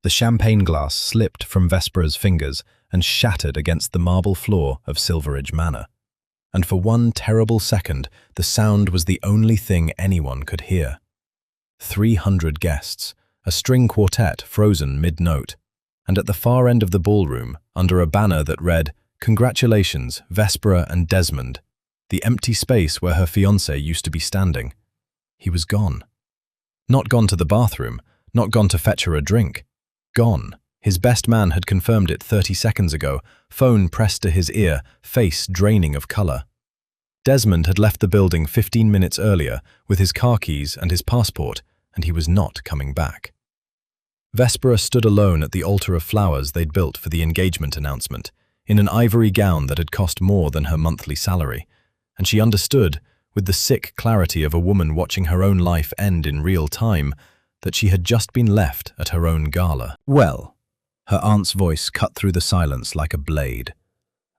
The champagne glass slipped from Vespera's fingers and shattered against the marble floor of Silveridge Manor. And for one terrible second, the sound was the only thing anyone could hear. 300 guests, a string quartet frozen mid-note, and at the far end of the ballroom, under a banner that read, "Congratulations, Vespera and Desmond," the empty space where her fiancé used to be standing. He was gone. Not gone to the bathroom, not gone to fetch her a drink. Gone. His best man had confirmed it 30 seconds ago, phone pressed to his ear, face draining of color. Desmond had left the building 15 minutes earlier with his car keys and his passport, and he was not coming back. Vespera stood alone at the altar of flowers they'd built for the engagement announcement, in an ivory gown that had cost more than her monthly salary, and she understood, with the sick clarity of a woman watching her own life end in real time, that she had just been left at her own gala. "Well," her aunt's voice cut through the silence like a blade.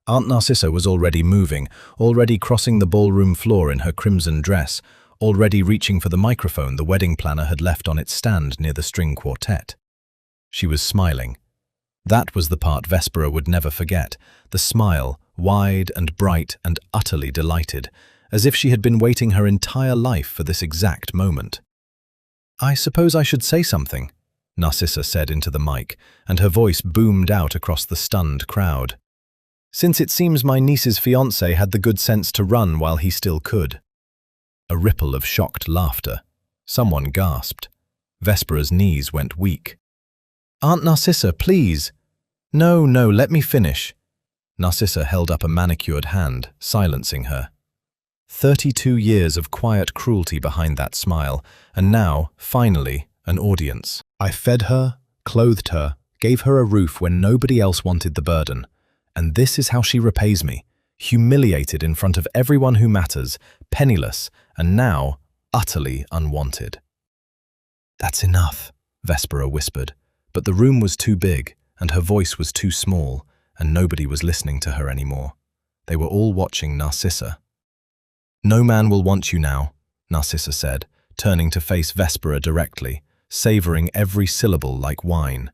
Aunt Narcissa was already moving, already crossing the ballroom floor in her crimson dress, already reaching for the microphone the wedding planner had left on its stand near the string quartet. She was smiling. That was the part Vespera would never forget, the smile, wide and bright and utterly delighted, as if she had been waiting her entire life for this exact moment. "I suppose I should say something," Narcissa said into the mic, and her voice boomed out across the stunned crowd. "Since it seems my niece's fiancé had the good sense to run while he still could." A ripple of shocked laughter. Someone gasped. Vespera's knees went weak. "Aunt Narcissa, please." No, let me finish." Narcissa held up a manicured hand, silencing her. 32 years of quiet cruelty behind that smile, and now, finally, an audience. "I fed her, clothed her, gave her a roof when nobody else wanted the burden. And this is how she repays me, humiliated in front of everyone who matters, penniless, and now utterly unwanted." "That's enough," Vespera whispered, but the room was too big, and her voice was too small, and nobody was listening to her anymore. They were all watching Narcissa. "No man will want you now," Narcissa said, turning to face Vespera directly, savoring every syllable like wine.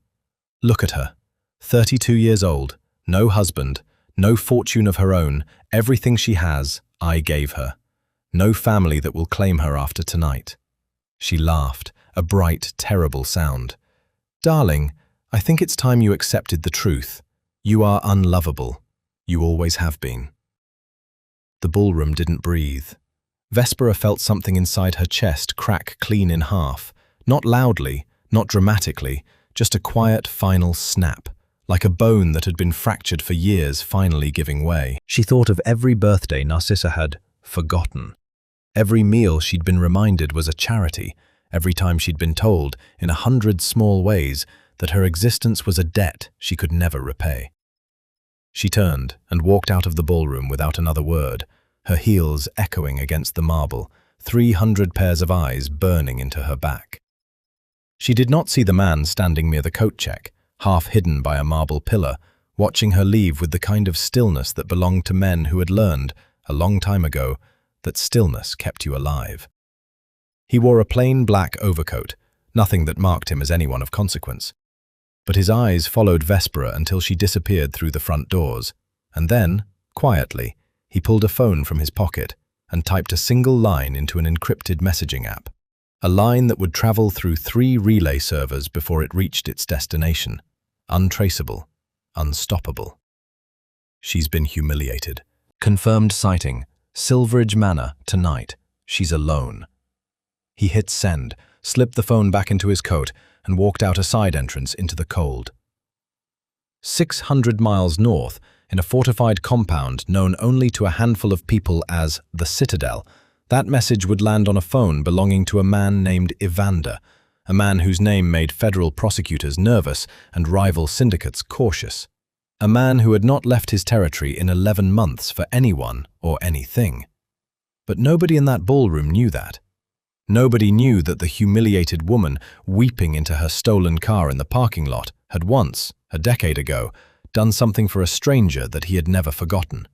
"Look at her, 32 years old, no husband, no fortune of her own, everything she has, I gave her. No family that will claim her after tonight." She laughed, a bright, terrible sound. "Darling, I think it's time you accepted the truth. You are unlovable. You always have been." The ballroom didn't breathe. Vespera felt something inside her chest crack clean in half, not loudly, not dramatically, just a quiet final snap, like a bone that had been fractured for years finally giving way. She thought of every birthday Narcissa had forgotten. Every meal she'd been reminded was a charity, every time she'd been told, in 100 small ways, that her existence was a debt she could never repay. She turned and walked out of the ballroom without another word, her heels echoing against the marble, 300 pairs of eyes burning into her back. She did not see the man standing near the coat check, half hidden by a marble pillar, watching her leave with the kind of stillness that belonged to men who had learned, a long time ago, that stillness kept you alive. He wore a plain black overcoat, nothing that marked him as anyone of consequence. But his eyes followed Vespera until she disappeared through the front doors, and then, quietly, he pulled a phone from his pocket and typed a single line into an encrypted messaging app, a line that would travel through 3 relay servers before it reached its destination, untraceable, unstoppable. "She's been humiliated. Confirmed sighting, Silveridge Manor, tonight. She's alone." He hit send, slipped the phone back into his coat, and walked out a side entrance into the cold. 600 miles north, in a fortified compound known only to a handful of people as the Citadel, that message would land on a phone belonging to a man named Evander, a man whose name made federal prosecutors nervous and rival syndicates cautious. A man who had not left his territory in 11 months for anyone or anything. But nobody in that ballroom knew that. Nobody knew that the humiliated woman weeping into her stolen car in the parking lot had once, a decade ago, done something for a stranger that he had never forgotten.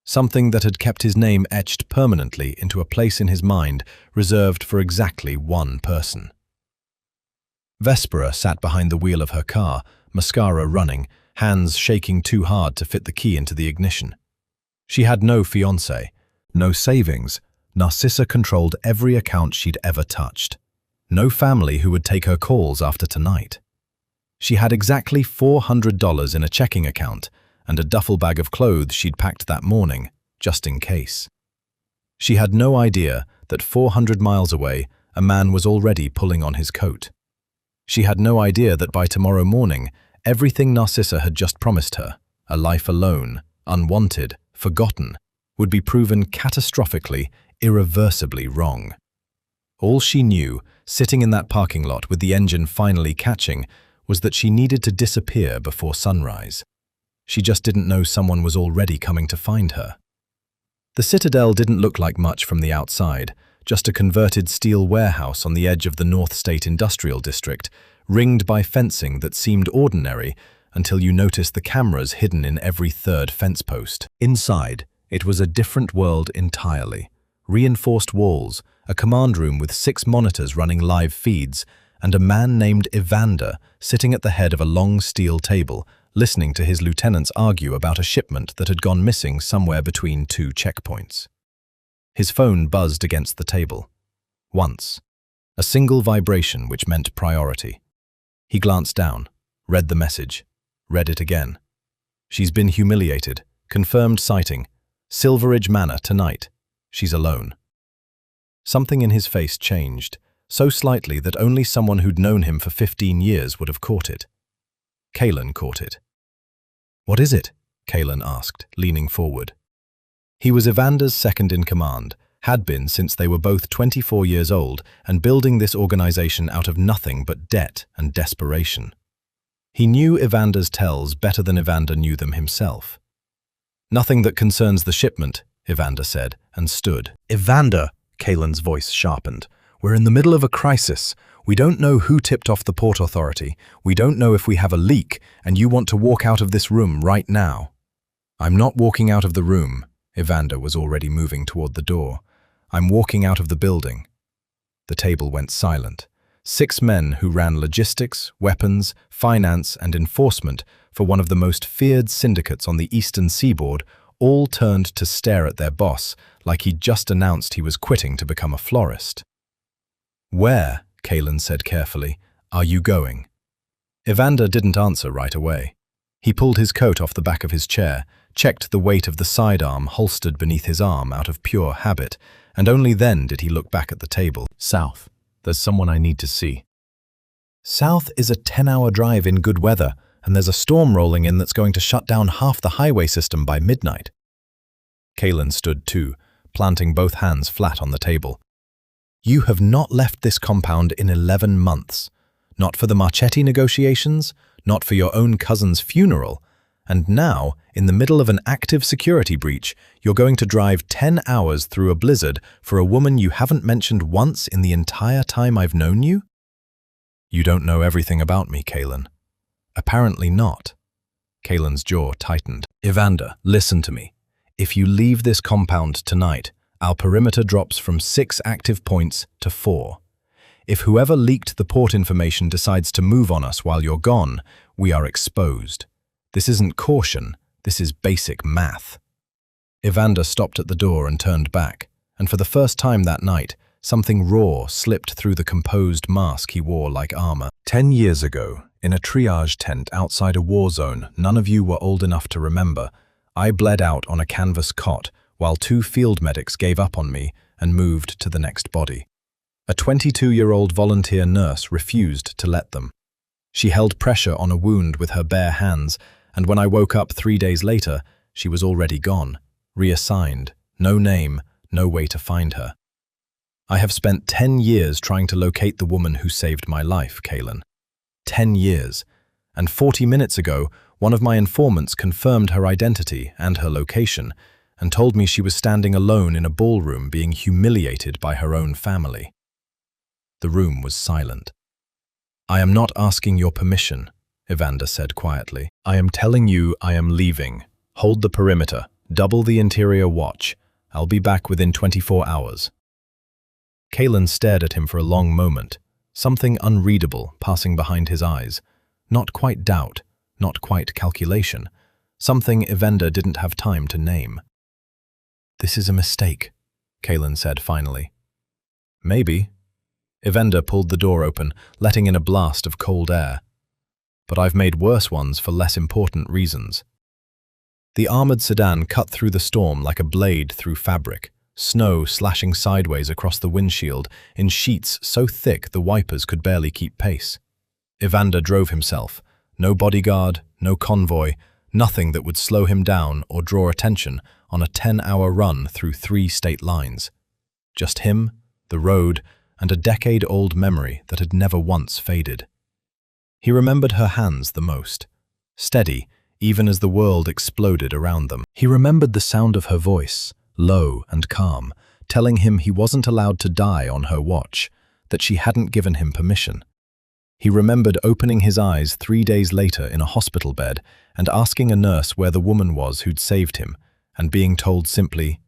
Something that had kept his name etched permanently into a place in his mind reserved for exactly one person. Vespera sat behind the wheel of her car, mascara running, hands shaking too hard to fit the key into the ignition. She had no fiancé, no savings. Narcissa controlled every account she'd ever touched. No family who would take her calls after tonight. She had exactly $400 in a checking account and a duffel bag of clothes she'd packed that morning, just in case. She had no idea that 400 miles away, a man was already pulling on his coat. She had no idea that by tomorrow morning, everything Narcissa had just promised her, a life alone, unwanted, forgotten, would be proven catastrophically, irreversibly wrong. All she knew, sitting in that parking lot with the engine finally catching, was that she needed to disappear before sunrise. She just didn't know someone was already coming to find her. The Citadel didn't look like much from the outside, just a converted steel warehouse on the edge of the North State Industrial District, ringed by fencing that seemed ordinary until you noticed the cameras hidden in every third fence post. Inside, it was a different world entirely. Reinforced walls, a command room with 6 monitors running live feeds, and a man named Evander sitting at the head of a long steel table, listening to his lieutenants argue about a shipment that had gone missing somewhere between 2 checkpoints. His phone buzzed against the table. Once. A single vibration which meant priority. He glanced down, read the message, read it again. She's been humiliated. Confirmed sighting. Silveridge Manor tonight. She's alone. Something in his face changed, so slightly that only someone who'd known him for 15 years would have caught it. Kalen caught it. "What is it?" Kalen asked, leaning forward. He was Evander's second in command, had been since they were both 24 years old and building this organization out of nothing but debt and desperation. He knew Evander's tells better than Evander knew them himself. "Nothing that concerns the shipment," Evander said, and stood. "Evander," Kalen's voice sharpened, "we're in the middle of a crisis. We don't know who tipped off the Port Authority. We don't know if we have a leak, and you want to walk out of this room right now." "I'm not walking out of the room." Evander was already moving toward the door. "I'm walking out of the building." The table went silent. 6 men who ran logistics, weapons, finance, and enforcement for one of the most feared syndicates on the eastern seaboard all turned to stare at their boss like he'd just announced he was quitting to become a florist. "Where," Kalen said carefully, "are you going?" Evander didn't answer right away. He pulled his coat off the back of his chair, checked the weight of the sidearm holstered beneath his arm out of pure habit, and only then did he look back at the table. "South. There's someone I need to see." "South is a 10-hour drive in good weather, and there's a storm rolling in that's going to shut down half the highway system by midnight." Kalen stood too, planting both hands flat on the table. "You have not left this compound in 11 months. Not for the Marchetti negotiations, not for your own cousin's funeral, and now, in the middle of an active security breach, you're going to drive 10 hours through a blizzard for a woman you haven't mentioned once in the entire time I've known you?" "You don't know everything about me, Kalen." "Apparently not." Kalen's jaw tightened. "Evander, listen to me. If you leave this compound tonight, our perimeter drops from 6 active points to 4. If whoever leaked the port information decides to move on us while you're gone, we are exposed. This isn't caution, this is basic math." Evander stopped at the door and turned back, and for the first time that night, something raw slipped through the composed mask he wore like armor. 10 years ago, in a triage tent outside a war zone none of you were old enough to remember, I bled out on a canvas cot while 2 field medics gave up on me and moved to the next body. A 22-year-old volunteer nurse refused to let them. She held pressure on a wound with her bare hands, and when I woke up 3 days later, she was already gone, reassigned, no name, no way to find her. I have spent 10 years trying to locate the woman who saved my life, Kalen. 10 years. And 40 minutes ago, one of my informants confirmed her identity and her location, and told me she was standing alone in a ballroom being humiliated by her own family. The room was silent. "I am not asking your permission," Evander said quietly. "I am telling you I am leaving. Hold the perimeter. Double the interior watch. I'll be back within 24 hours. Kalen stared at him for a long moment, Something unreadable passing behind his eyes. Not quite doubt, not quite calculation. Something Evander didn't have time to name. "This is a mistake," Kaelin said finally. "Maybe." Evander pulled the door open, letting in a blast of cold air. "But I've made worse ones for less important reasons." The armored sedan cut through the storm like a blade through fabric, snow slashing sideways across the windshield in sheets so thick the wipers could barely keep pace. Evander drove himself. No bodyguard, no convoy, nothing that would slow him down or draw attention on a 10-hour run through 3 state lines. Just him, the road, and a decade-old memory that had never once faded. He remembered her hands the most, steady, even as the world exploded around them. He remembered the sound of her voice, low and calm, telling him he wasn't allowed to die on her watch, that she hadn't given him permission. He remembered opening his eyes 3 days later in a hospital bed and asking a nurse where the woman was who'd saved him, and being told simply,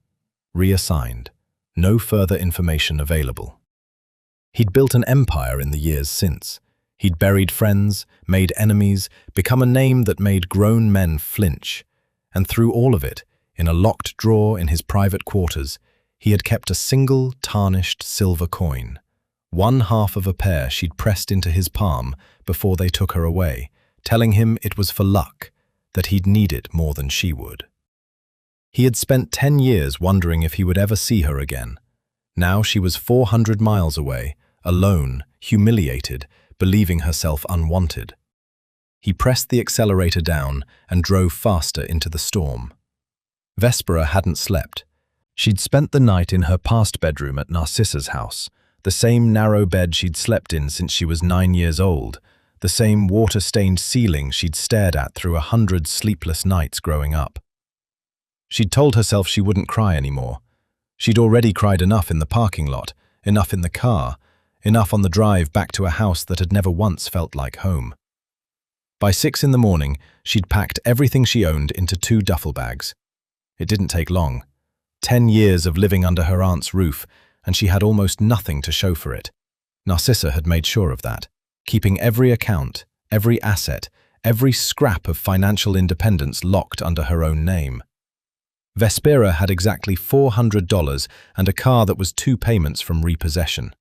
"Reassigned. No further information available." He'd built an empire in the years since. He'd buried friends, made enemies, become a name that made grown men flinch. And through all of it, in a locked drawer in his private quarters, he had kept a single tarnished silver coin. 1/2 of a pair she'd pressed into his palm before they took her away, telling him it was for luck, that he'd need it more than she would. He had spent 10 years wondering if he would ever see her again. Now she was 400 miles away, alone, humiliated, believing herself unwanted. He pressed the accelerator down and drove faster into the storm. Vespera hadn't slept. She'd spent the night in her past bedroom at Narcissa's house, the same narrow bed she'd slept in since she was 9 years old, the same water-stained ceiling she'd stared at through 100 sleepless nights growing up. She'd told herself she wouldn't cry anymore. She'd already cried enough in the parking lot, enough in the car, enough on the drive back to a house that had never once felt like home. By 6 in the morning, she'd packed everything she owned into 2 duffel bags. It didn't take long. 10 years of living under her aunt's roof, and she had almost nothing to show for it. Narcissa had made sure of that, keeping every account, every asset, every scrap of financial independence locked under her own name. Vespera had exactly $400 and a car that was 2 payments from repossession.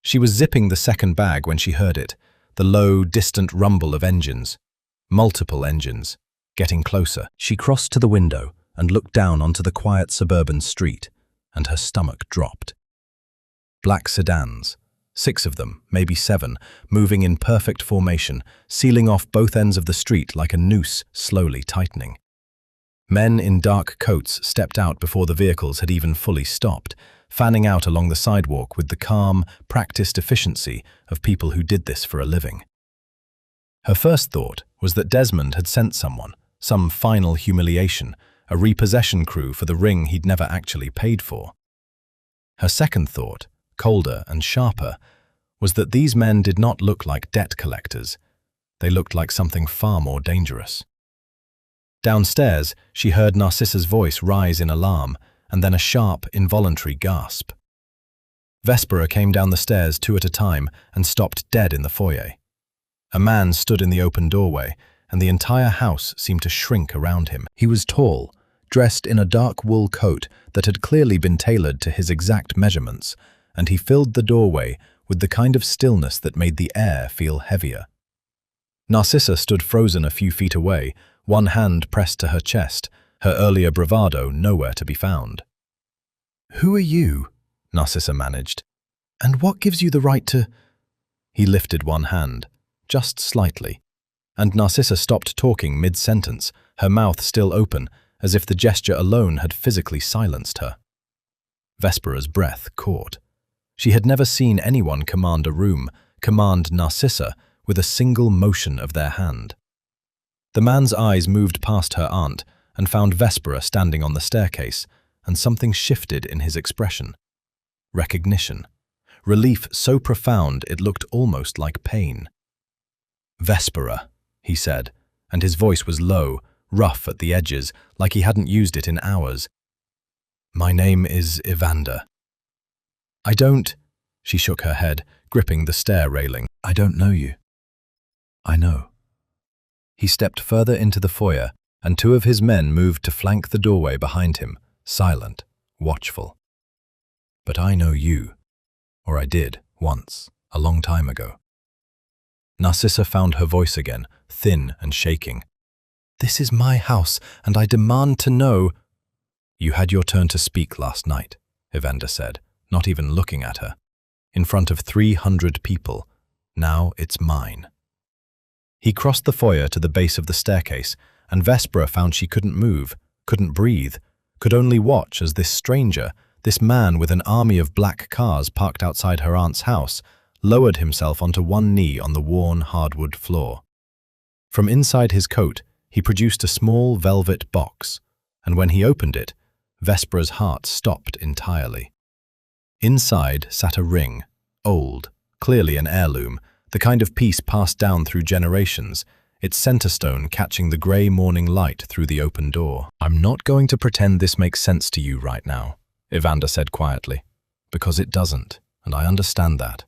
She was zipping the second bag when she heard it, the low, distant rumble of engines. Multiple engines, getting closer. She crossed to the window and looked down onto the quiet suburban street, and her stomach dropped. Black sedans, 6 of them, maybe 7, moving in perfect formation, sealing off both ends of the street like a noose slowly tightening. Men in dark coats stepped out before the vehicles had even fully stopped, fanning out along the sidewalk with the calm, practiced efficiency of people who did this for a living. Her first thought was that Desmond had sent someone, some final humiliation, a repossession crew for the ring he'd never actually paid for. Her second thought, colder and sharper, was that these men did not look like debt collectors. They looked like something far more dangerous. Downstairs, she heard Narcissa's voice rise in alarm, and then a sharp, involuntary gasp. Vespera came down the stairs 2 at a time and stopped dead in the foyer. A man stood in the open doorway, and the entire house seemed to shrink around him. He was tall, dressed in a dark wool coat that had clearly been tailored to his exact measurements, and he filled the doorway with the kind of stillness that made the air feel heavier. Narcissa stood frozen a few feet away, one hand pressed to her chest, her earlier bravado nowhere to be found. "Who are you?" Narcissa managed. "And what gives you the right to—" He lifted one hand, just slightly, and Narcissa stopped talking mid-sentence, her mouth still open, as if the gesture alone had physically silenced her. Vespera's breath caught. She had never seen anyone command a room, command Narcissa, with a single motion of their hand. The man's eyes moved past her aunt and found Vespera standing on the staircase, and something shifted in his expression. Recognition. Relief so profound it looked almost like pain. "Vespera," he said, and his voice was low, rough at the edges, like he hadn't used it in hours. "My name is Evander." "I don't—" She shook her head, gripping the stair railing. "I don't know you." "I know." He stepped further into the foyer, and two of his men moved to flank the doorway behind him, silent, watchful. "But I know you. Or I did, once, a long time ago." Narcissa found her voice again, thin and shaking. "This is my house, and I demand to know—" "You had your turn to speak last night," Evander said, not even looking at her. "In front of 300 people. Now it's mine." He crossed the foyer to the base of the staircase, and Vespera found she couldn't move, couldn't breathe, could only watch as this stranger, this man with an army of black cars parked outside her aunt's house, lowered himself onto one knee on the worn hardwood floor. From inside his coat, he produced a small velvet box, and when he opened it, Vespera's heart stopped entirely. Inside sat a ring, old, clearly an heirloom, the kind of piece passed down through generations, its center stone catching the grey morning light through the open door. "I'm not going to pretend this makes sense to you right now," Evander said quietly, "because it doesn't, and I understand that.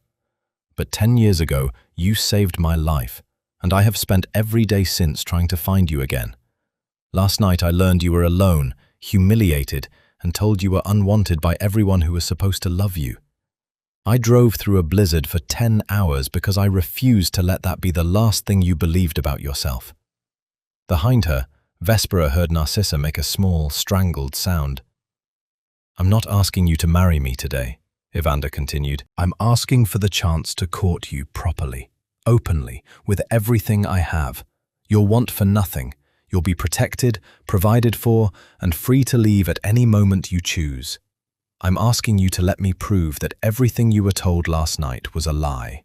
But 10 years ago, you saved my life, and I have spent every day since trying to find you again. Last night I learned you were alone, humiliated, and told you were unwanted by everyone who was supposed to love you. I drove through a blizzard for 10 hours because I refused to let that be the last thing you believed about yourself." Behind her, Vespera heard Narcissa make a small, strangled sound. "I'm not asking you to marry me today," Evander continued. "I'm asking for the chance to court you properly, openly, with everything I have. You'll want for nothing. You'll be protected, provided for, and free to leave at any moment you choose. I'm asking you to let me prove that everything you were told last night was a lie."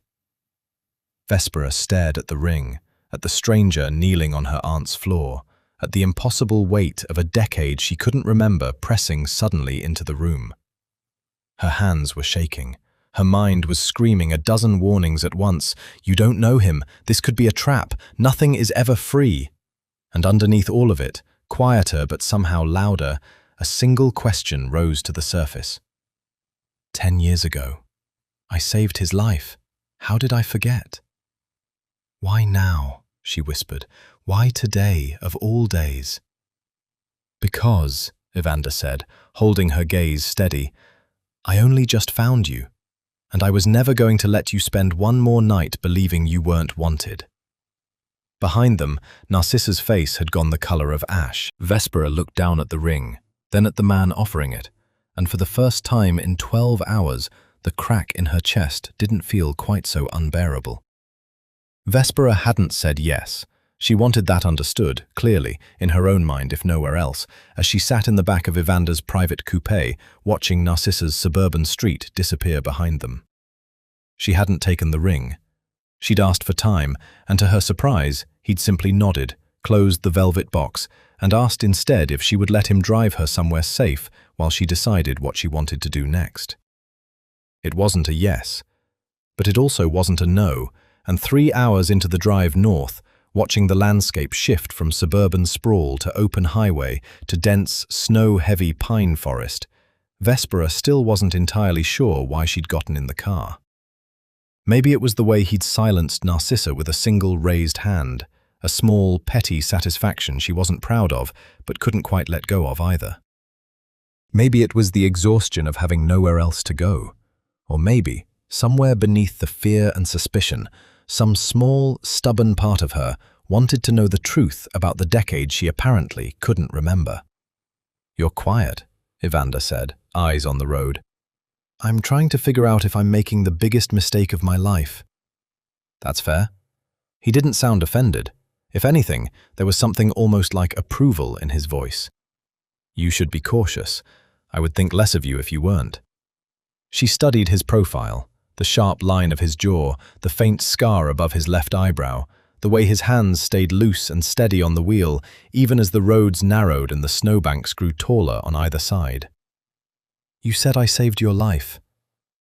Vespera stared at the ring, at the stranger kneeling on her aunt's floor, at the impossible weight of a decade she couldn't remember pressing suddenly into the room. Her hands were shaking. Her mind was screaming a dozen warnings at once. "You don't know him. This could be a trap. Nothing is ever free." And underneath all of it, quieter but somehow louder, a single question rose to the surface. 10 years ago. I saved his life. How did I forget? "Why now?" she whispered. "Why today, of all days?" "Because," Evander said, holding her gaze steady, "I only just found you, and I was never going to let you spend one more night believing you weren't wanted." Behind them, Narcissa's face had gone the color of ash. Vespera looked down at the ring, then at the man offering it, and for the first time in 12 hours, the crack in her chest didn't feel quite so unbearable. Vespera hadn't said yes. She wanted that understood, clearly, in her own mind if nowhere else, as she sat in the back of Evander's private coupe, watching Narcissa's suburban street disappear behind them. She hadn't taken the ring. She'd asked for time, and to her surprise, he'd simply nodded, closed the velvet box, and asked instead if she would let him drive her somewhere safe while she decided what she wanted to do next. It wasn't a yes, but it also wasn't a no, and 3 hours into the drive north, watching the landscape shift from suburban sprawl to open highway to dense, snow-heavy pine forest, Vespera still wasn't entirely sure why she'd gotten in the car. Maybe it was the way he'd silenced Narcissa with a single raised hand, a small, petty satisfaction she wasn't proud of, but couldn't quite let go of either. Maybe it was the exhaustion of having nowhere else to go. Or maybe, somewhere beneath the fear and suspicion, some small, stubborn part of her wanted to know the truth about the decade she apparently couldn't remember. "You're quiet," Evander said, eyes on the road. "I'm trying to figure out if I'm making the biggest mistake of my life." "That's fair." He didn't sound offended. If anything, there was something almost like approval in his voice. "You should be cautious. I would think less of you if you weren't." She studied his profile, the sharp line of his jaw, the faint scar above his left eyebrow, the way his hands stayed loose and steady on the wheel, even as the roads narrowed and the snowbanks grew taller on either side. "You said I saved your life.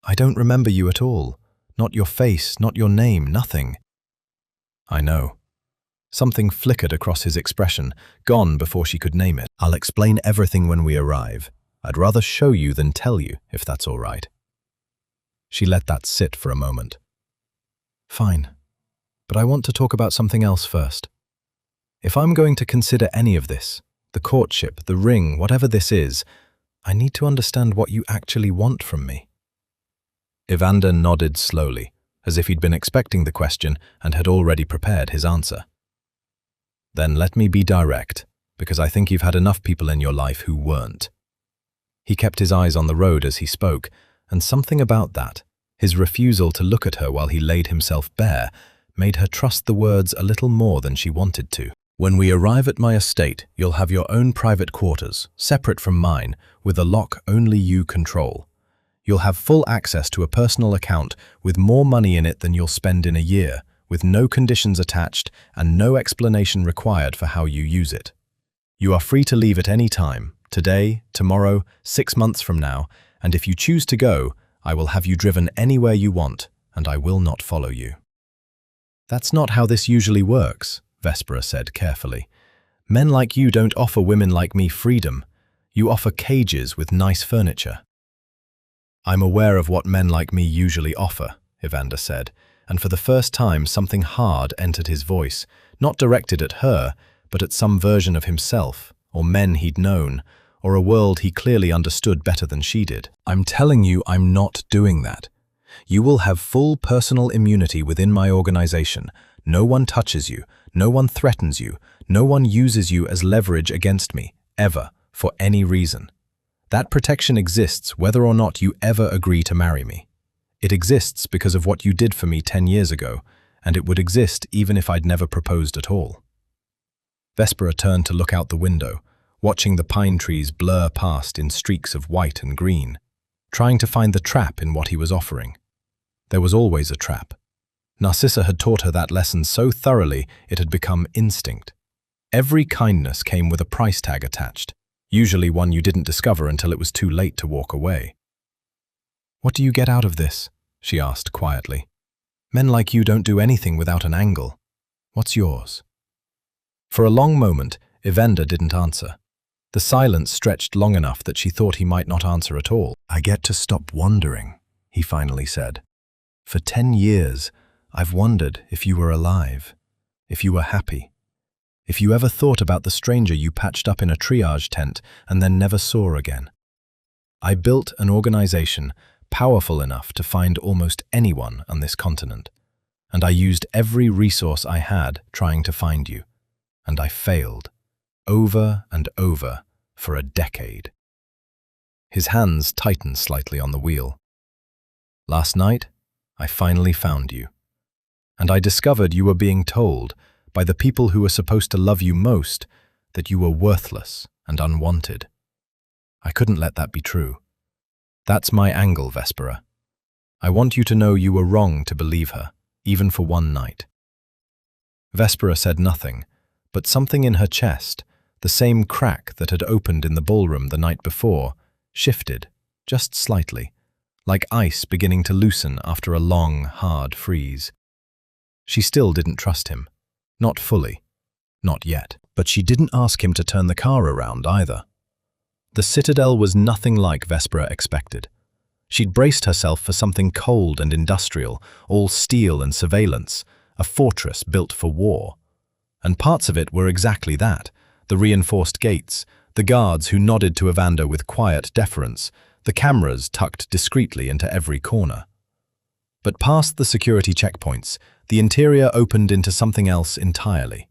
I don't remember you at all. Not your face, not your name, nothing." "I know." Something flickered across his expression, gone before she could name it. "I'll explain everything when we arrive. I'd rather show you than tell you, if that's all right." She let that sit for a moment, Fine. But I want to talk about something else first. If I'm going to consider any of this, the courtship, the ring, whatever this is, I need to understand what you actually want from me. Evander nodded slowly, as if he'd been expecting the question and had already prepared his answer. Then let me be direct, because I think you've had enough people in your life who weren't. He kept his eyes on the road as he spoke, and something about that, his refusal to look at her while he laid himself bare, made her trust the words a little more than she wanted to. When we arrive at my estate, you'll have your own private quarters, separate from mine, with a lock only you control. You'll have full access to a personal account with more money in it than you'll spend in a year, with no conditions attached and no explanation required for how you use it. You are free to leave at any time, today, tomorrow, 6 months from now, and if you choose to go, I will have you driven anywhere you want, and I will not follow you. That's not how this usually works, Vespera said carefully. Men like you don't offer women like me freedom. You offer cages with nice furniture. I'm aware of what men like me usually offer, Evander said, and for the first time something hard entered his voice, not directed at her, but at some version of himself, or men he'd known, or a world he clearly understood better than she did. I'm telling you I'm not doing that. You will have full personal immunity within my organization. No one touches you, no one threatens you, no one uses you as leverage against me, ever, for any reason. That protection exists whether or not you ever agree to marry me. It exists because of what you did for me 10 years ago, and it would exist even if I'd never proposed at all. Vespera turned to look out the window, watching the pine trees blur past in streaks of white and green, trying to find the trap in what he was offering. There was always a trap. Narcissa had taught her that lesson so thoroughly it had become instinct. Every kindness came with a price tag attached, usually one you didn't discover until it was too late to walk away. "What do you get out of this?" she asked quietly. "Men like you don't do anything without an angle. What's yours?" For a long moment, Evander didn't answer. The silence stretched long enough that she thought he might not answer at all. "I get to stop wondering," he finally said. "For 10 years, I've wondered if you were alive, if you were happy, if you ever thought about the stranger you patched up in a triage tent and then never saw again. I built an organization powerful enough to find almost anyone on this continent, and I used every resource I had trying to find you, and I failed, over and over, for a decade." His hands tightened slightly on the wheel. "Last night, I finally found you. And I discovered you were being told, by the people who were supposed to love you most, that you were worthless and unwanted. I couldn't let that be true. That's my angle, Vespera. I want you to know you were wrong to believe her, even for one night." Vespera said nothing, but something in her chest, the same crack that had opened in the ballroom the night before, shifted, just slightly, like ice beginning to loosen after a long, hard freeze. She still didn't trust him. Not fully. Not yet. But she didn't ask him to turn the car around either. The Citadel was nothing like Vespera expected. She'd braced herself for something cold and industrial, all steel and surveillance, a fortress built for war. And parts of it were exactly that, the reinforced gates, the guards who nodded to Evander with quiet deference, the cameras tucked discreetly into every corner. But past the security checkpoints, the interior opened into something else entirely.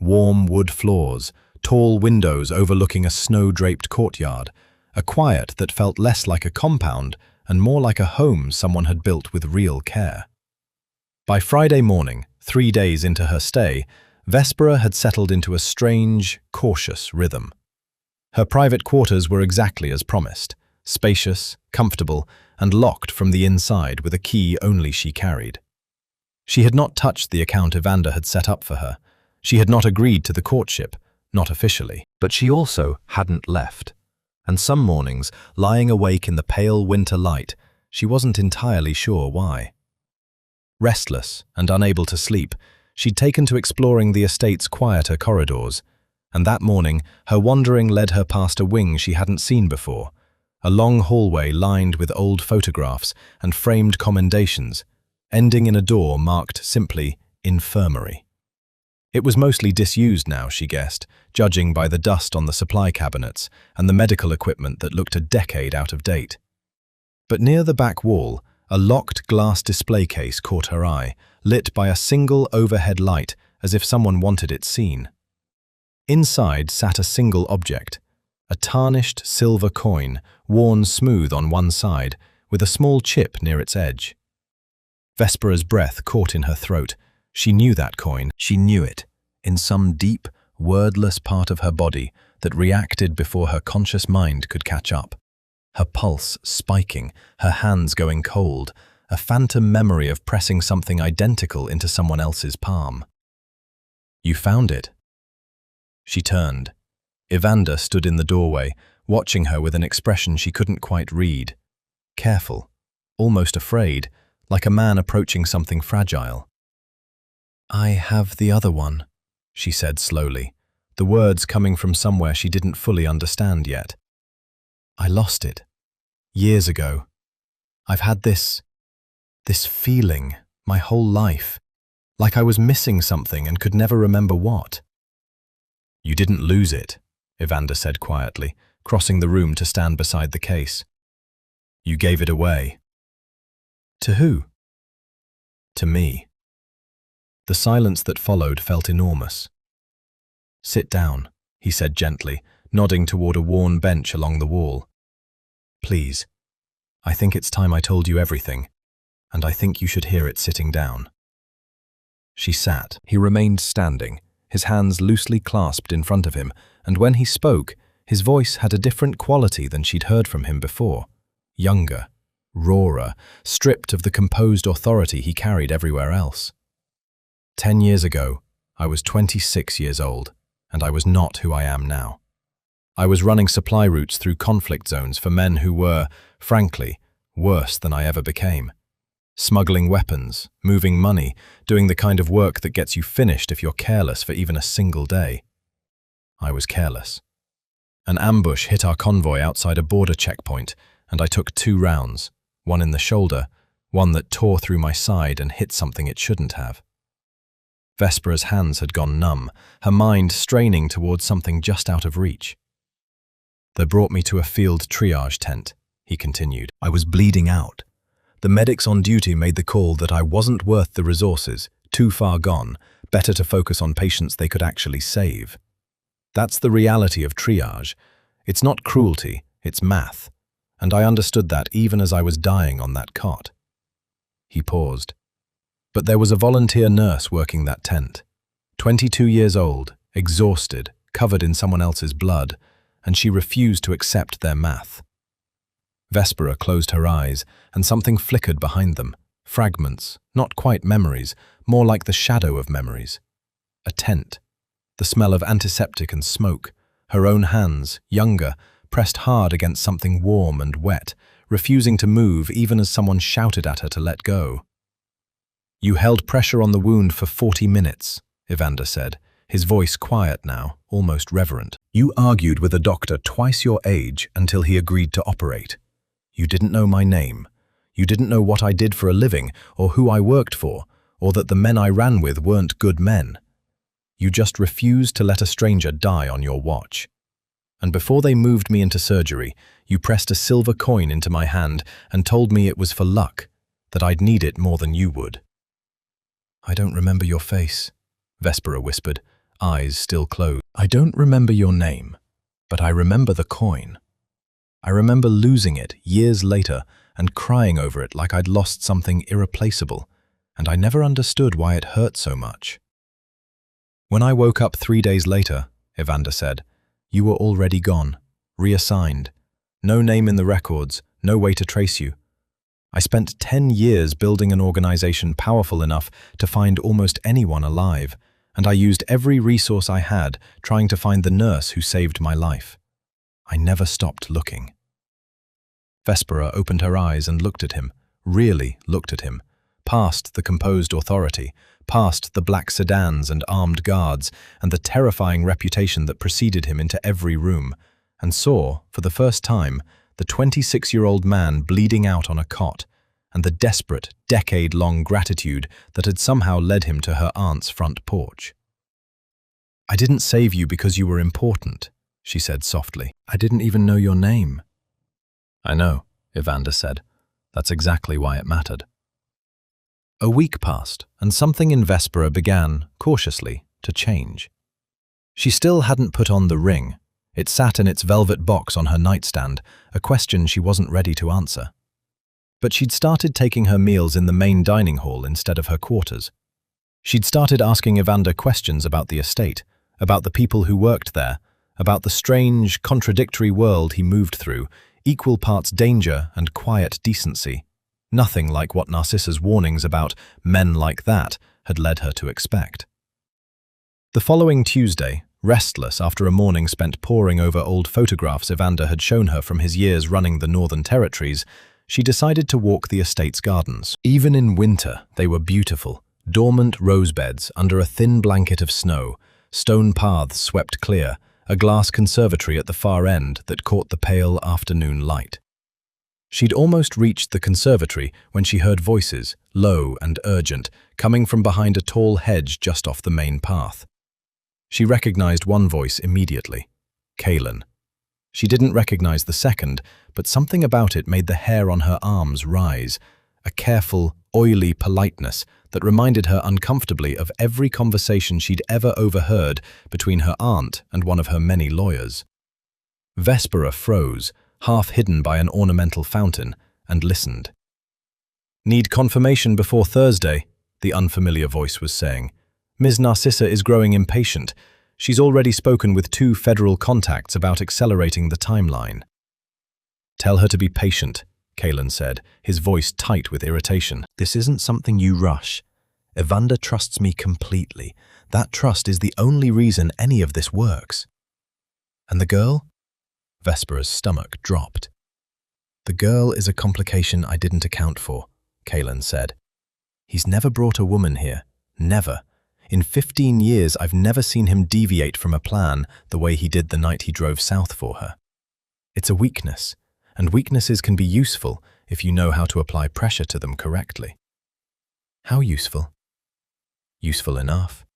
Warm wood floors, tall windows overlooking a snow-draped courtyard, a quiet that felt less like a compound and more like a home someone had built with real care. By Friday morning, 3 days into her stay, Vespera had settled into a strange, cautious rhythm. Her private quarters were exactly as promised, spacious, comfortable, and locked from the inside with a key only she carried. She had not touched the account Evander had set up for her. She had not agreed to the courtship, not officially. But she also hadn't left. And some mornings, lying awake in the pale winter light, she wasn't entirely sure why. Restless and unable to sleep, she'd taken to exploring the estate's quieter corridors, and that morning her wandering led her past a wing she hadn't seen before, a long hallway lined with old photographs and framed commendations, ending in a door marked simply Infirmary. It was mostly disused now, she guessed, judging by the dust on the supply cabinets and the medical equipment that looked a decade out of date. But near the back wall, a locked glass display case caught her eye, lit by a single overhead light as if someone wanted it seen. Inside sat a single object, a tarnished silver coin worn smooth on one side with a small chip near its edge. Vespera's breath caught in her throat. She knew that coin. She knew it, in some deep, wordless part of her body that reacted before her conscious mind could catch up. Her pulse spiking, her hands going cold, a phantom memory of pressing something identical into someone else's palm. "You found it." She turned. Evander stood in the doorway, watching her with an expression she couldn't quite read. Careful, almost afraid, like a man approaching something fragile. "I have the other one," she said slowly, the words coming from somewhere she didn't fully understand yet. "I lost it. Years ago. I've had this feeling my whole life, like I was missing something and could never remember what." "You didn't lose it," Evander said quietly, crossing the room to stand beside the case. "You gave it away." "To who?" "To me." The silence that followed felt enormous. "Sit down," he said gently, nodding toward a worn bench along the wall. "Please. I think it's time I told you everything, and I think you should hear it sitting down." She sat. He remained standing, his hands loosely clasped in front of him, and when he spoke, his voice had a different quality than she'd heard from him before. Younger, rawer, stripped of the composed authority he carried everywhere else. 10 years ago, I was 26 years old, and I was not who I am now. I was running supply routes through conflict zones for men who were, frankly, worse than I ever became. Smuggling weapons, moving money, doing the kind of work that gets you finished if you're careless for even a single day. I was careless. An ambush hit our convoy outside a border checkpoint, and I took 2 rounds, one in the shoulder, one that tore through my side and hit something it shouldn't have. Vespera's hands had gone numb, her mind straining towards something just out of reach. "They brought me to a field triage tent," he continued. "I was bleeding out. The medics on duty made the call that I wasn't worth the resources, too far gone, better to focus on patients they could actually save. That's the reality of triage. It's not cruelty, it's math. And I understood that even as I was dying on that cot." He paused. But there was a volunteer nurse working that tent. 22 years old, exhausted, covered in someone else's blood, and she refused to accept their math. Vespera closed her eyes, and something flickered behind them. Fragments, not quite memories, more like the shadow of memories. A tent. The smell of antiseptic and smoke. Her own hands, younger, pressed hard against something warm and wet, refusing to move even as someone shouted at her to let go. "You held pressure on the wound for 40 minutes, Evander said, his voice quiet now, almost reverent. "You argued with a doctor twice your age until he agreed to operate. You didn't know my name. You didn't know what I did for a living, or who I worked for, or that the men I ran with weren't good men. You just refused to let a stranger die on your watch. And before they moved me into surgery, you pressed a silver coin into my hand and told me it was for luck, that I'd need it more than you would." "I don't remember your face," Vespera whispered, eyes still closed. "I don't remember your name, but I remember the coin. I remember losing it years later and crying over it like I'd lost something irreplaceable, and I never understood why it hurt so much." "When I woke up 3 days later," Evander said, "you were already gone, reassigned. No name in the records, no way to trace you. I spent 10 years building an organization powerful enough to find almost anyone alive, and I used every resource I had trying to find the nurse who saved my life. I never stopped looking." Vespera opened her eyes and looked at him, really looked at him, past the composed authority, past the black sedans and armed guards and the terrifying reputation that preceded him into every room, and saw, for the first time, the 26-year-old man bleeding out on a cot, and the desperate, decade-long gratitude that had somehow led him to her aunt's front porch. "I didn't save you because you were important," she said softly. "I didn't even know your name." "I know," Evander said. "That's exactly why it mattered." A week passed, and something in Vespera began, cautiously, to change. She still hadn't put on the ring. It sat in its velvet box on her nightstand, a question she wasn't ready to answer. But she'd started taking her meals in the main dining hall instead of her quarters. She'd started asking Evander questions about the estate, about the people who worked there, about the strange, contradictory world he moved through, equal parts danger and quiet decency. Nothing like what Narcissa's warnings about men like that had led her to expect. The following Tuesday, restless after a morning spent poring over old photographs Evander had shown her from his years running the Northern Territories, she decided to walk the estate's gardens. Even in winter, they were beautiful, dormant rose beds under a thin blanket of snow, stone paths swept clear, a glass conservatory at the far end that caught the pale afternoon light. She'd almost reached the conservatory when she heard voices, low and urgent, coming from behind a tall hedge just off the main path. She recognized one voice immediately, Kaelin. She didn't recognize the second, but something about it made the hair on her arms rise, a careful, oily politeness that reminded her uncomfortably of every conversation she'd ever overheard between her aunt and one of her many lawyers. Vespera froze, half hidden by an ornamental fountain, and listened. "Need confirmation before Thursday," the unfamiliar voice was saying. "Ms. Narcissa is growing impatient. She's already spoken with 2 federal contacts about accelerating the timeline." "Tell her to be patient," Kaelin said, his voice tight with irritation. "This isn't something you rush. Evander trusts me completely. That trust is the only reason any of this works." "And the girl?" Vespera's stomach dropped. "The girl is a complication I didn't account for," Kaelin said. "He's never brought a woman here. Never. In 15 years, I've never seen him deviate from a plan the way he did the night he drove south for her. It's a weakness, and weaknesses can be useful if you know how to apply pressure to them correctly." "How useful?" "Useful enough."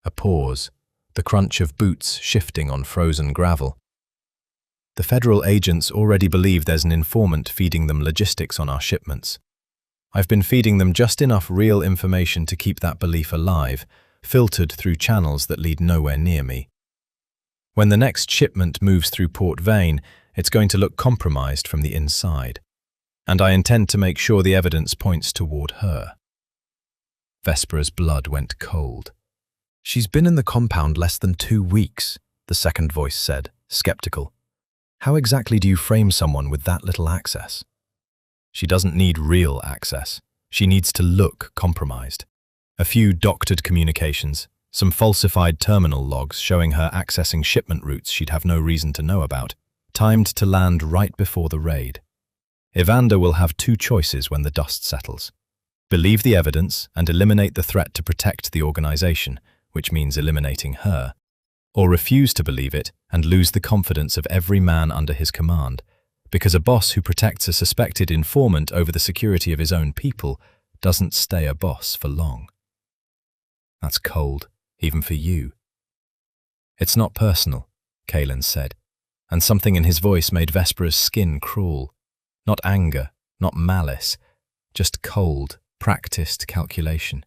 A pause, the crunch of boots shifting on frozen gravel. "The federal agents already believe there's an informant feeding them logistics on our shipments. I've been feeding them just enough real information to keep that belief alive, filtered through channels that lead nowhere near me. When the next shipment moves through Port Vane, it's going to look compromised from the inside. And I intend to make sure the evidence points toward her." Vespera's blood went cold. "She's been in the compound less than 2 weeks, the second voice said, skeptical. "How exactly do you frame someone with that little access?" "She doesn't need real access. She needs to look compromised. A few doctored communications, some falsified terminal logs showing her accessing shipment routes she'd have no reason to know about, timed to land right before the raid. Evander will have 2 choices when the dust settles. Believe the evidence and eliminate the threat to protect the organization, which means eliminating her, or refuse to believe it and lose the confidence of every man under his command, because a boss who protects a suspected informant over the security of his own people doesn't stay a boss for long." "That's cold, even for you." "It's not personal," Kaelin said, and something in his voice made Vespera's skin crawl. Not anger, not malice, just cold, practiced calculation.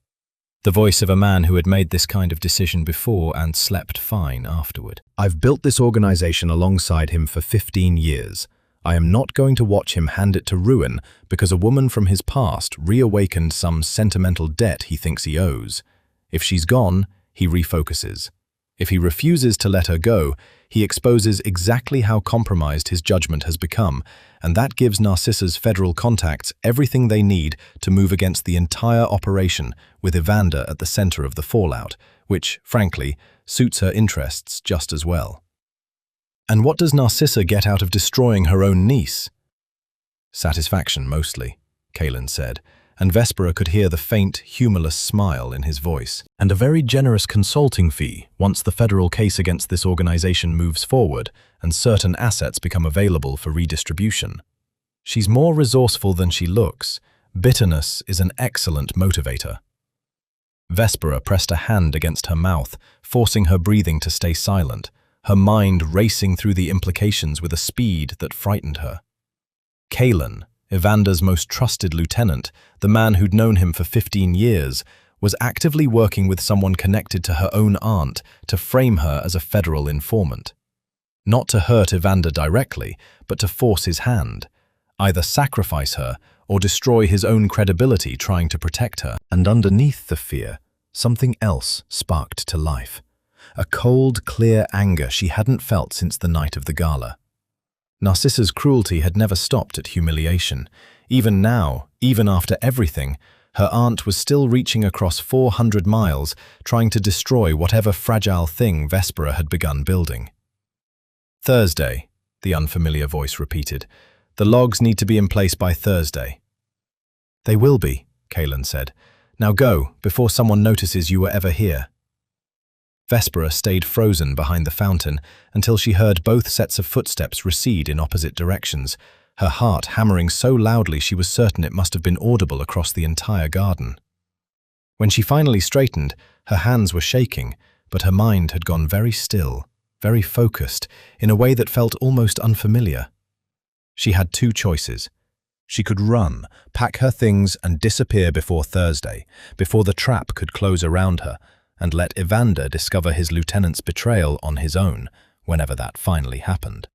The voice of a man who had made this kind of decision before and slept fine afterward. "I've built this organization alongside him for 15 years. I am not going to watch him hand it to ruin because a woman from his past reawakened some sentimental debt he thinks he owes. If she's gone, he refocuses. If he refuses to let her go, he exposes exactly how compromised his judgment has become, and that gives Narcissa's federal contacts everything they need to move against the entire operation with Evander at the center of the fallout, which, frankly, suits her interests just as well." "And what does Narcissa get out of destroying her own niece?" "Satisfaction, mostly," Kaelin said, and Vespera could hear the faint, humorless smile in his voice. "And a very generous consulting fee once the federal case against this organization moves forward and certain assets become available for redistribution." She's more resourceful than she looks. Bitterness is an excellent motivator. Vespera pressed a hand against her mouth, forcing her breathing to stay silent, her mind racing through the implications with a speed that frightened her. Kalen, Evander's most trusted lieutenant, the man who'd known him for 15 years, was actively working with someone connected to her own aunt to frame her as a federal informant. Not to hurt Evander directly, but to force his hand, either sacrifice her or destroy his own credibility trying to protect her. And underneath the fear, something else sparked to life. A cold, clear anger she hadn't felt since the night of the gala. Narcissa's cruelty had never stopped at humiliation. Even now, even after everything, her aunt was still reaching across 400 miles, trying to destroy whatever fragile thing Vespera had begun building. Thursday, the unfamiliar voice repeated. The logs need to be in place by Thursday. They will be, Kalen said. Now go, before someone notices you were ever here. Vespera stayed frozen behind the fountain until she heard both sets of footsteps recede in opposite directions, her heart hammering so loudly she was certain it must have been audible across the entire garden. When she finally straightened, her hands were shaking, but her mind had gone very still, very focused, in a way that felt almost unfamiliar. She had two choices. She could run, pack her things and disappear before Thursday, before the trap could close around her, and let Evander discover his lieutenant's betrayal on his own, whenever that finally happened.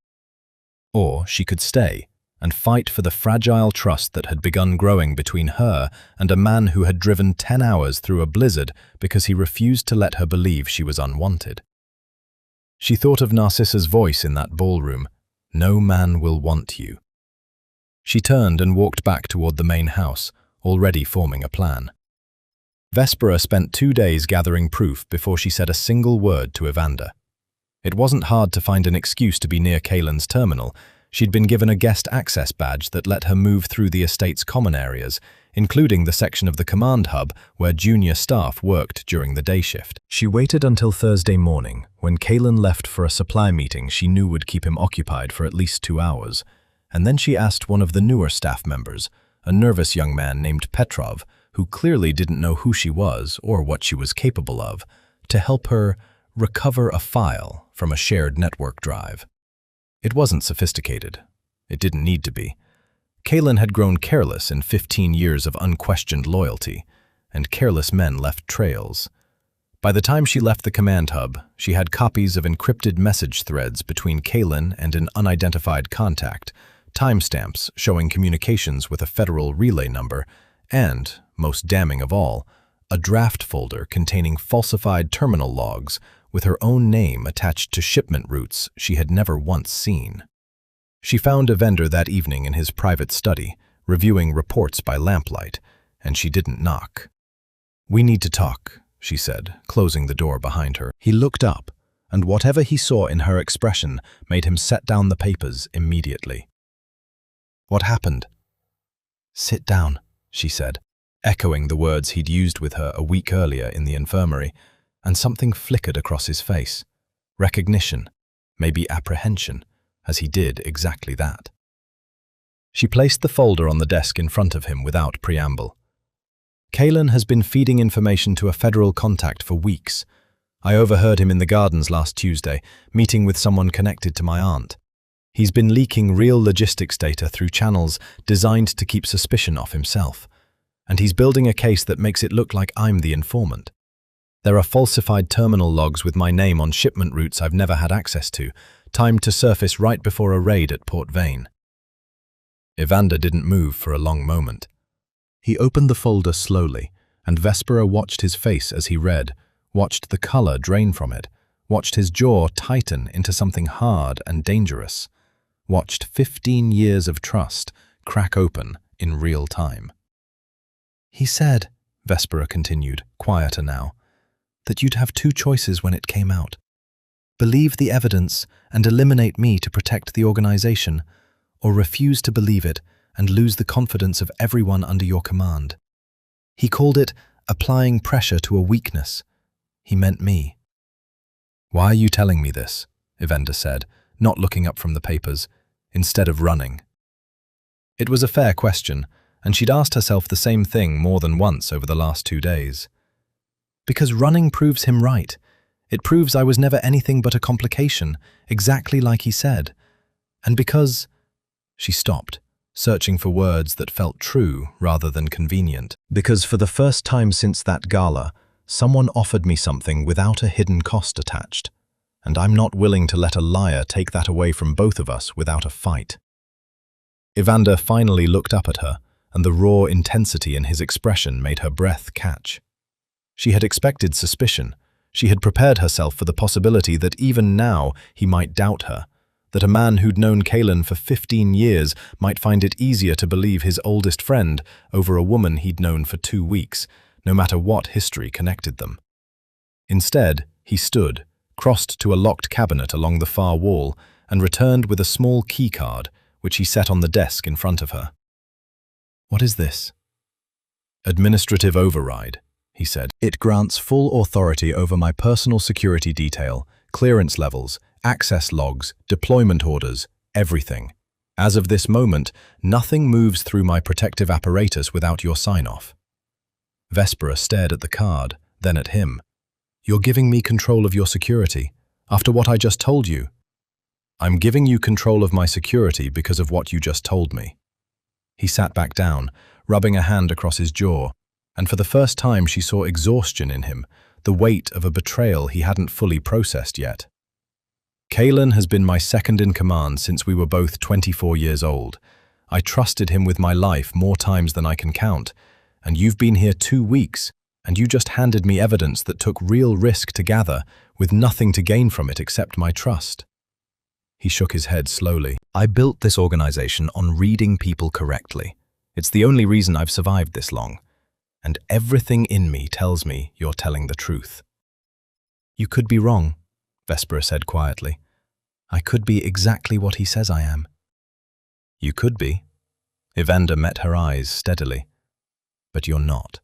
Or she could stay and fight for the fragile trust that had begun growing between her and a man who had driven 10 hours through a blizzard because he refused to let her believe she was unwanted. She thought of Narcissa's voice in that ballroom, "No man will want you." She turned and walked back toward the main house, already forming a plan. Vespera spent 2 days gathering proof before she said a single word to Evander. It wasn't hard to find an excuse to be near Kalen's terminal. She'd been given a guest access badge that let her move through the estate's common areas, including the section of the command hub where junior staff worked during the day shift. She waited until Thursday morning, when Kalen left for a supply meeting she knew would keep him occupied for at least 2 hours, and then she asked one of the newer staff members, a nervous young man named Petrov, who clearly didn't know who she was or what she was capable of, to help her recover a file from a shared network drive. It wasn't sophisticated. It didn't need to be. Kalen had grown careless in 15 years of unquestioned loyalty, and careless men left trails. By the time she left the command hub, she had copies of encrypted message threads between Kalen and an unidentified contact, timestamps showing communications with a federal relay number, and, most damning of all, a draft folder containing falsified terminal logs with her own name attached to shipment routes she had never once seen. She found Evander that evening in his private study, reviewing reports by lamplight, and she didn't knock. "We need to talk," she said, closing the door behind her. He looked up, and whatever he saw in her expression made him set down the papers immediately. "What happened?" "Sit down," she said, echoing the words he'd used with her a week earlier in the infirmary, and something flickered across his face. Recognition, maybe apprehension, as he did exactly that. She placed the folder on the desk in front of him without preamble. "Kalen has been feeding information to a federal contact for weeks. I overheard him in the gardens last Tuesday, meeting with someone connected to my aunt. He's been leaking real logistics data through channels designed to keep suspicion off himself. And he's building a case that makes it look like I'm the informant. There are falsified terminal logs with my name on shipment routes I've never had access to, timed to surface right before a raid at Port Vane." Evander didn't move for a long moment. He opened the folder slowly, and Vespera watched his face as he read, watched the color drain from it, watched his jaw tighten into something hard and dangerous, watched 15 years of trust crack open in real time. "He said," Vespera continued, quieter now, "that you'd have 2 choices when it came out. Believe the evidence and eliminate me to protect the organization, or refuse to believe it and lose the confidence of everyone under your command. He called it applying pressure to a weakness. He meant me." "Why are you telling me this?" Evander said, not looking up from the papers, instead of running. It was a fair question, and she'd asked herself the same thing more than once over the last 2 days. Because running proves him right. It proves I was never anything but a complication, exactly like he said. And because... She stopped, searching for words that felt true rather than convenient. Because for the first time since that gala, someone offered me something without a hidden cost attached. And I'm not willing to let a liar take that away from both of us without a fight. Evander finally looked up at her, and the raw intensity in his expression made her breath catch. She had expected suspicion. She had prepared herself for the possibility that even now he might doubt her, that a man who'd known Kaylin for 15 years might find it easier to believe his oldest friend over a woman he'd known for 2 weeks, no matter what history connected them. Instead, he stood, crossed to a locked cabinet along the far wall, and returned with a small keycard, which he set on the desk in front of her. "What is this?" "Administrative override," he said. "It grants full authority over my personal security detail, clearance levels, access logs, deployment orders, everything. As of this moment, nothing moves through my protective apparatus without your sign-off." Vespera stared at the card, then at him. "You're giving me control of your security, after what I just told you." "I'm giving you control of my security because of what you just told me." He sat back down, rubbing a hand across his jaw, and for the first time she saw exhaustion in him, the weight of a betrayal he hadn't fully processed yet. "Kaylin has been my second in command since we were both 24 years old. I trusted him with my life more times than I can count, and you've been here 2 weeks, and you just handed me evidence that took real risk to gather, with nothing to gain from it except my trust." He shook his head slowly. "I built this organization on reading people correctly. It's the only reason I've survived this long. And everything in me tells me you're telling the truth." "You could be wrong," Vespera said quietly. "I could be exactly what he says I am." "You could be." Evander met her eyes steadily. "But you're not.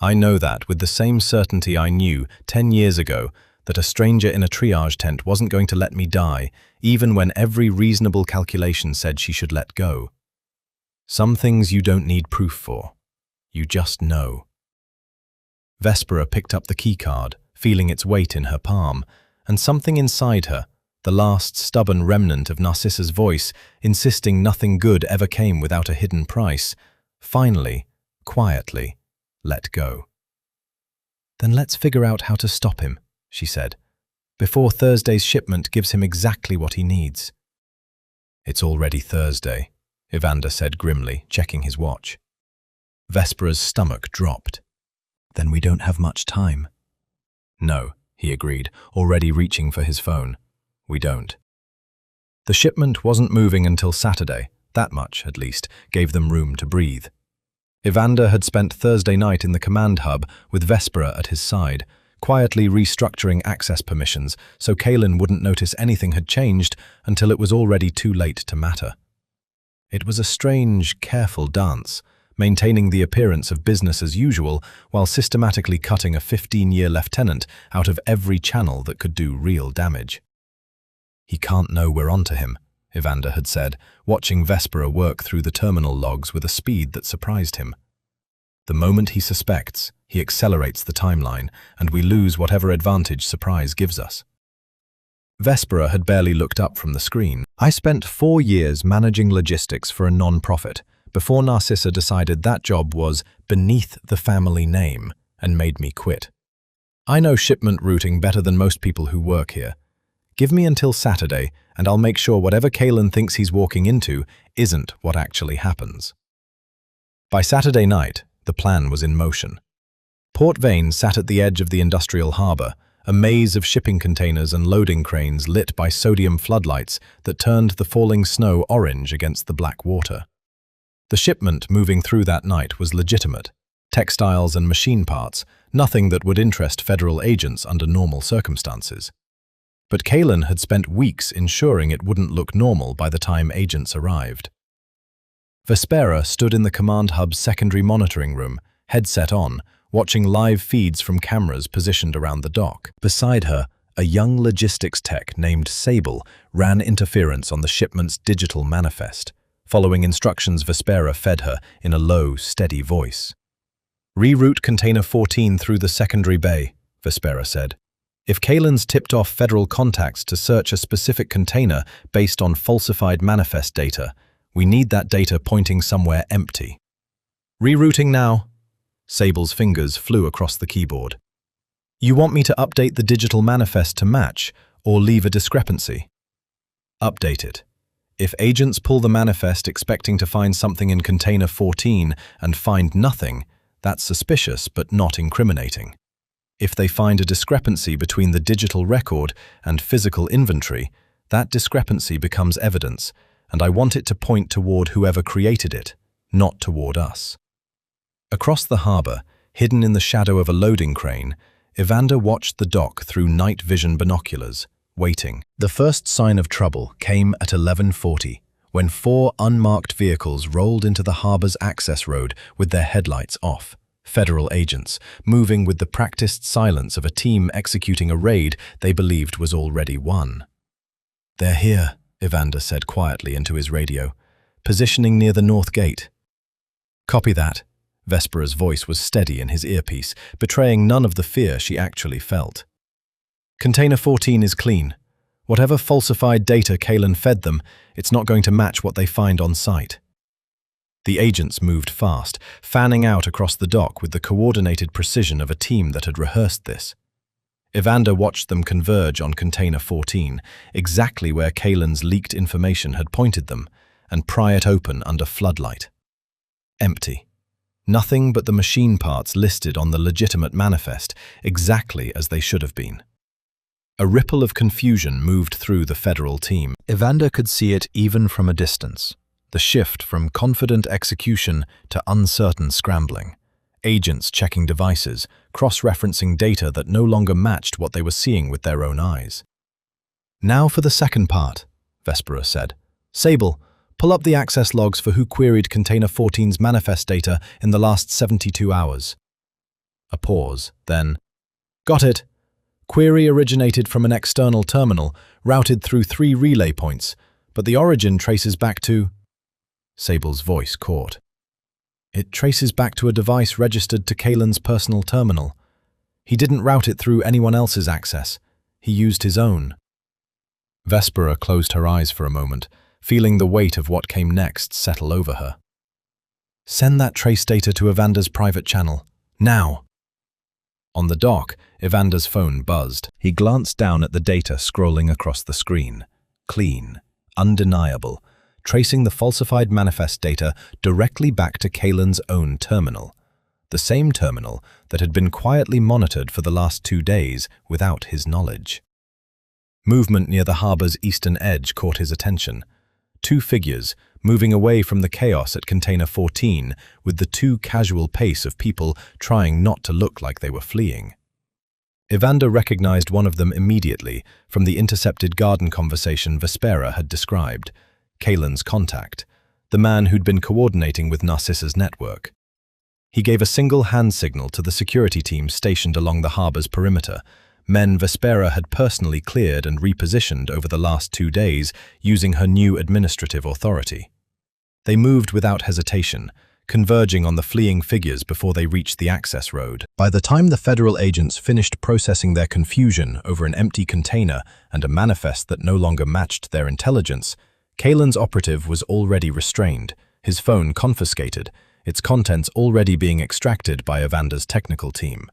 I know that with the same certainty I knew 10 years ago that a stranger in a triage tent wasn't going to let me die, even when every reasonable calculation said she should let go. Some things you don't need proof for. You just know." Vespera picked up the keycard, feeling its weight in her palm, and something inside her, the last stubborn remnant of Narcissa's voice, insisting nothing good ever came without a hidden price, finally, quietly, let go. "Then let's figure out how to stop him," she said, "before Thursday's shipment gives him exactly what he needs." "It's already Thursday," Evander said grimly, checking his watch. Vespera's stomach dropped. "Then we don't have much time." "No," he agreed, already reaching for his phone. "We don't." The shipment wasn't moving until Saturday. That much, at least, gave them room to breathe. Evander had spent Thursday night in the command hub with Vespera at his side, quietly restructuring access permissions so Kaylin wouldn't notice anything had changed until it was already too late to matter. It was a strange, careful dance, maintaining the appearance of business as usual while systematically cutting a 15-year lieutenant out of every channel that could do real damage. "He can't know we're onto him," Evander had said, watching Vespera work through the terminal logs with a speed that surprised him. "The moment he suspects, he accelerates the timeline, and we lose whatever advantage surprise gives us." Vespera had barely looked up from the screen. "I spent 4 years managing logistics for a non-profit before Narcissa decided that job was beneath the family name and made me quit. I know shipment routing better than most people who work here. Give me until Saturday, and I'll make sure whatever Kaylin thinks he's walking into isn't what actually happens." By Saturday night, the plan was in motion. Port Vane sat at the edge of the industrial harbour, a maze of shipping containers and loading cranes lit by sodium floodlights that turned the falling snow orange against the black water. The shipment moving through that night was legitimate. Textiles and machine parts, nothing that would interest federal agents under normal circumstances. But Kaylin had spent weeks ensuring it wouldn't look normal by the time agents arrived. Vespera stood in the command hub's secondary monitoring room, headset on, watching live feeds from cameras positioned around the dock. Beside her, a young logistics tech named Sable ran interference on the shipment's digital manifest, Following instructions, Vespera fed her in a low, steady voice. "Reroute Container 14 through the secondary bay," Vespera said. "If Kalen's tipped off federal contacts to search a specific container based on falsified manifest data, we need that data pointing somewhere empty." "Rerouting now." Sable's fingers flew across the keyboard. "You want me to update the digital manifest to match, or leave a discrepancy?" "Update it. If agents pull the manifest expecting to find something in Container 14 and find nothing, that's suspicious but not incriminating. If they find a discrepancy between the digital record and physical inventory, that discrepancy becomes evidence, and I want it to point toward whoever created it, not toward us." Across the harbor, hidden in the shadow of a loading crane, Evander watched the dock through night vision binoculars, waiting. The first sign of trouble came at 11:40, when 4 unmarked vehicles rolled into the harbor's access road with their headlights off. Federal agents, moving with the practiced silence of a team executing a raid they believed was already won. "They're here," Evander said quietly into his radio, "positioning near the north gate." "Copy that." Vespera's voice was steady in his earpiece, betraying none of the fear she actually felt. "Container 14 is clean. Whatever falsified data Kalen fed them, it's not going to match what they find on site." The agents moved fast, fanning out across the dock with the coordinated precision of a team that had rehearsed this. Evander watched them converge on Container 14, exactly where Kalen's leaked information had pointed them, and pry it open under floodlight. Empty. Nothing but the machine parts listed on the legitimate manifest, exactly as they should have been. A ripple of confusion moved through the federal team. Evander could see it even from a distance. The shift from confident execution to uncertain scrambling. Agents checking devices, cross-referencing data that no longer matched what they were seeing with their own eyes. "Now for the second part," Vespera said. "Sable, pull up the access logs for who queried Container 14's manifest data in the last 72 hours. A pause, then, "Got it. Query originated from an external terminal, routed through 3 relay points, but the origin traces back to—" Sable's voice caught. "It traces back to a device registered to Kalen's personal terminal. He didn't route it through anyone else's access. He used his own." Vespera closed her eyes for a moment, feeling the weight of what came next settle over her. "Send that trace data to Evander's private channel. Now!" On the dock, Evander's phone buzzed. He glanced down at the data scrolling across the screen. Clean, undeniable, tracing the falsified manifest data directly back to Kalen's own terminal. The same terminal that had been quietly monitored for the last 2 days without his knowledge. Movement near the harbor's eastern edge caught his attention. 2 figures, moving away from the chaos at Container 14 with the too casual pace of people trying not to look like they were fleeing. Evander recognized one of them immediately from the intercepted garden conversation Vespera had described, Kalen's contact, the man who'd been coordinating with Narcissa's network. He gave a single hand signal to the security team stationed along the harbor's perimeter, men Vespera had personally cleared and repositioned over the last 2 days using her new administrative authority. They moved without hesitation, converging on the fleeing figures before they reached the access road. By the time the federal agents finished processing their confusion over an empty container and a manifest that no longer matched their intelligence, Kalen's operative was already restrained, his phone confiscated, its contents already being extracted by Evander's technical team.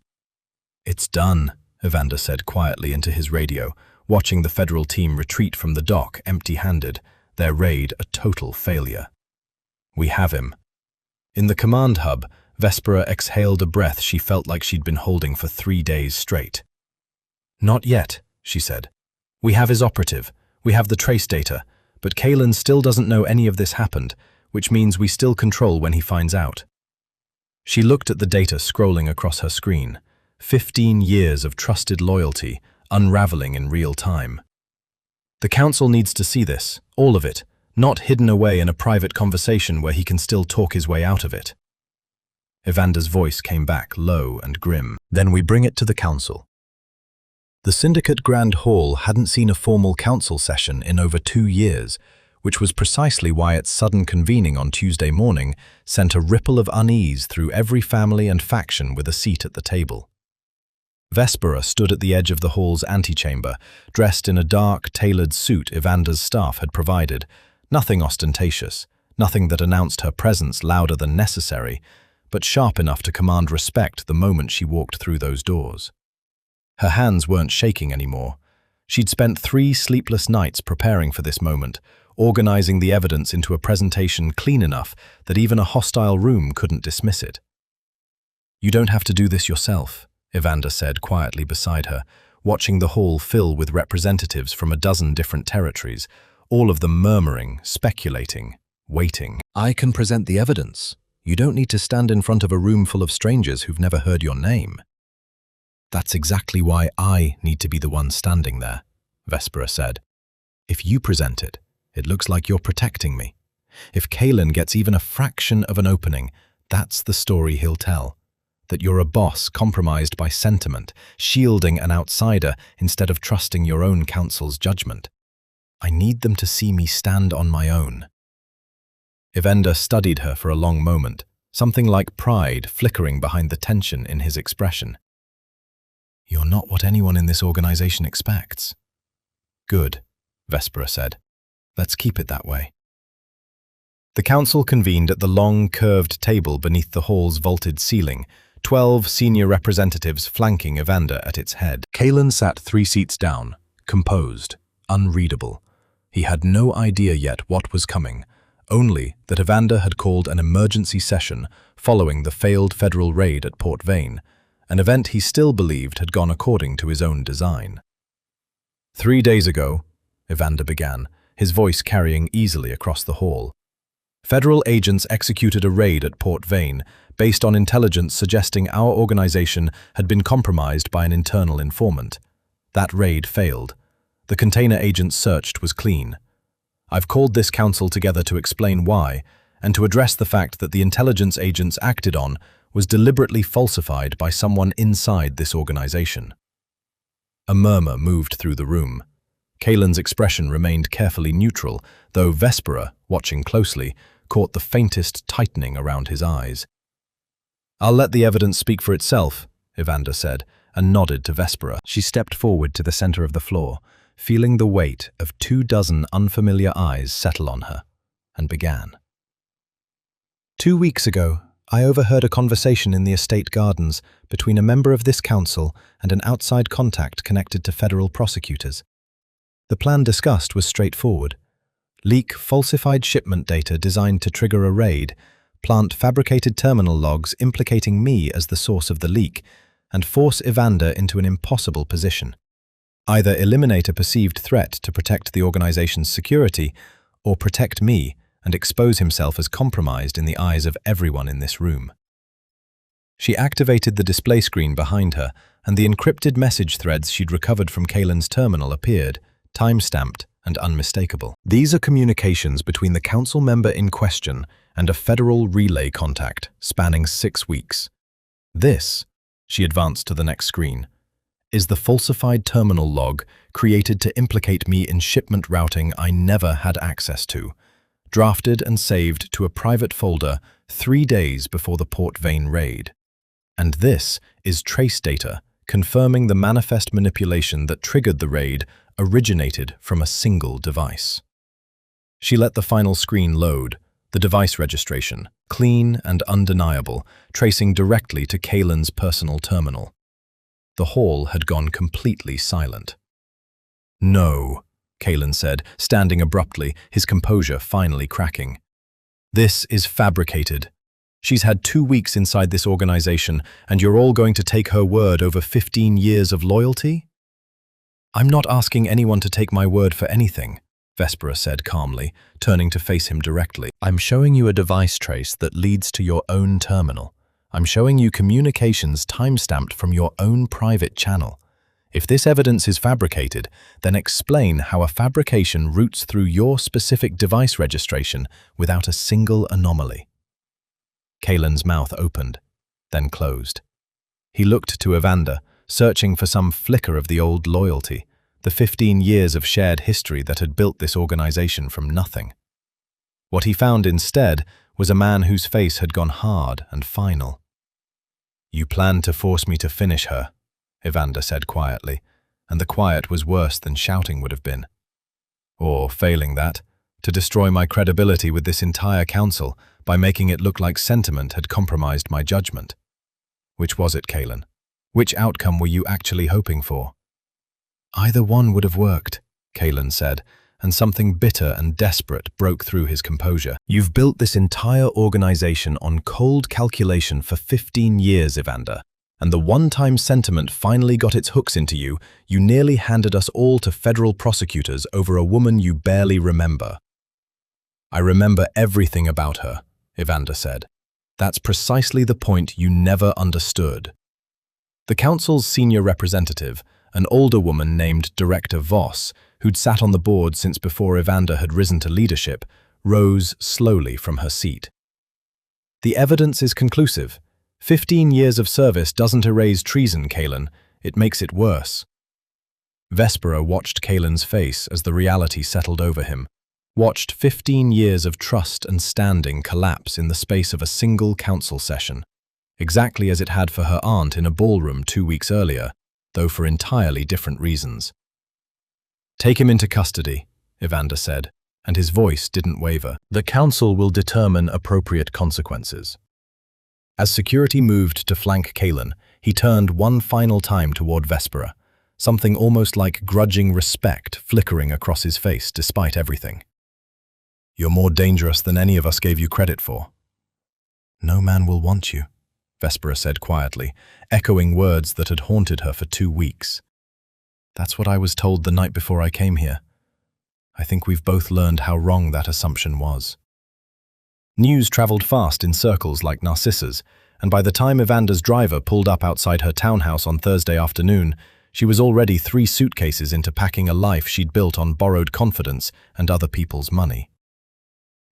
"It's done," Evander said quietly into his radio, watching the federal team retreat from the dock empty-handed, their raid a total failure. "We have him." In the command hub, Vespera exhaled a breath she felt like she'd been holding for 3 days straight. "Not yet," she said. "We have his operative, we have the trace data, but Kalen still doesn't know any of this happened, which means we still control when he finds out." She looked at the data scrolling across her screen. 15 years of trusted loyalty, unraveling in real time. "The council needs to see this, all of it, not hidden away in a private conversation where he can still talk his way out of it." Evander's voice came back, low and grim. "Then we bring it to the council." The Syndicate Grand Hall hadn't seen a formal council session in over 2 years, which was precisely why its sudden convening on Tuesday morning sent a ripple of unease through every family and faction with a seat at the table. Vespera stood at the edge of the hall's antechamber, dressed in a dark, tailored suit Evander's staff had provided, nothing ostentatious, nothing that announced her presence louder than necessary, but sharp enough to command respect the moment she walked through those doors. Her hands weren't shaking anymore. She'd spent 3 sleepless nights preparing for this moment, organizing the evidence into a presentation clean enough that even a hostile room couldn't dismiss it. "You don't have to do this yourself," Evander said quietly beside her, watching the hall fill with representatives from a dozen different territories, all of them murmuring, speculating, waiting. "I can present the evidence. You don't need to stand in front of a room full of strangers who've never heard your name." "That's exactly why I need to be the one standing there," Vespera said. "If you present it, it looks like you're protecting me. If Kalen gets even a fraction of an opening, that's the story he'll tell. That you're a boss compromised by sentiment, shielding an outsider instead of trusting your own counsel's judgment. I need them to see me stand on my own." Evander studied her for a long moment, something like pride flickering behind the tension in his expression. "You're not what anyone in this organization expects." "Good," Vespera said. "Let's keep it that way." The council convened at the long, curved table beneath the hall's vaulted ceiling, 12 senior representatives flanking Evander at its head. Kalen sat 3 seats down, composed, unreadable. He had no idea yet what was coming, only that Evander had called an emergency session following the failed federal raid at Port Vane, an event he still believed had gone according to his own design. "3 days ago," Evander began, his voice carrying easily across the hall, "federal agents executed a raid at Port Vane based on intelligence suggesting our organization had been compromised by an internal informant. That raid failed. The container agents searched was clean. I've called this council together to explain why, and to address the fact that the intelligence agents acted on was deliberately falsified by someone inside this organization." A murmur moved through the room. Kalen's expression remained carefully neutral, though Vespera, watching closely, caught the faintest tightening around his eyes. "I'll let the evidence speak for itself," Evander said, and nodded to Vespera. She stepped forward to the center of the floor, feeling the weight of 24 unfamiliar eyes settle on her, and began. "2 weeks ago, I overheard a conversation in the estate gardens between a member of this council and an outside contact connected to federal prosecutors. The plan discussed was straightforward. Leak falsified shipment data designed to trigger a raid, plant fabricated terminal logs implicating me as the source of the leak, and force Evander into an impossible position. Either eliminate a perceived threat to protect the organization's security, or protect me and expose himself as compromised in the eyes of everyone in this room." She activated the display screen behind her, and the encrypted message threads she'd recovered from Kalen's terminal appeared, time-stamped and unmistakable. "These are communications between the council member in question and a federal relay contact spanning 6 weeks. This," she advanced to the next screen, "is the falsified terminal log created to implicate me in shipment routing I never had access to, drafted and saved to a private folder 3 days before the Port Vane raid. And this is trace data confirming the manifest manipulation that triggered the raid originated from a single device." She let the final screen load, the device registration, clean and undeniable, tracing directly to Kalen's personal terminal. The hall had gone completely silent. "No," Kalen said, standing abruptly, his composure finally cracking. "This is fabricated. She's had 2 weeks inside this organization, and you're all going to take her word over 15 years of loyalty?" "I'm not asking anyone to take my word for anything," Vespera said calmly, turning to face him directly. "I'm showing you a device trace that leads to your own terminal. I'm showing you communications time-stamped from your own private channel. If this evidence is fabricated, then explain how a fabrication routes through your specific device registration without a single anomaly." Kalen's mouth opened, then closed. He looked to Evander, searching for some flicker of the old loyalty, the 15 years of shared history that had built this organization from nothing. What he found instead was a man whose face had gone hard and final. "You planned to force me to finish her," Evander said quietly, and the quiet was worse than shouting would have been. "Or, failing that, to destroy my credibility with this entire council by making it look like sentiment had compromised my judgment. Which was it, Kalen? Which outcome were you actually hoping for?" "Either one would have worked," Kalen said, and something bitter and desperate broke through his composure. "You've built this entire organization on cold calculation for 15 years, Evander, and the one-time sentiment finally got its hooks into you. You nearly handed us all to federal prosecutors over a woman you barely remember." "I remember everything about her," Evander said. "That's precisely the point you never understood." The council's senior representative, an older woman named Director Voss, who'd sat on the board since before Evander had risen to leadership, rose slowly from her seat. "The evidence is conclusive. 15 years of service doesn't erase treason, Kalen. It makes it worse." Vespera watched Kalen's face as the reality settled over him, watched 15 years of trust and standing collapse in the space of a single council session, exactly as it had for her aunt in a ballroom 2 weeks earlier, though for entirely different reasons. "Take him into custody," Evander said, and his voice didn't waver. "The council will determine appropriate consequences." As security moved to flank Kalen, he turned one final time toward Vespera, something almost like grudging respect flickering across his face despite everything. "You're more dangerous than any of us gave you credit for." "No man will want you," Vespera said quietly, echoing words that had haunted her for 2 weeks. "That's what I was told the night before I came here. I think we've both learned how wrong that assumption was." News traveled fast in circles like Narcissa's, and by the time Evander's driver pulled up outside her townhouse on Thursday afternoon, she was already 3 suitcases into packing a life she'd built on borrowed confidence and other people's money.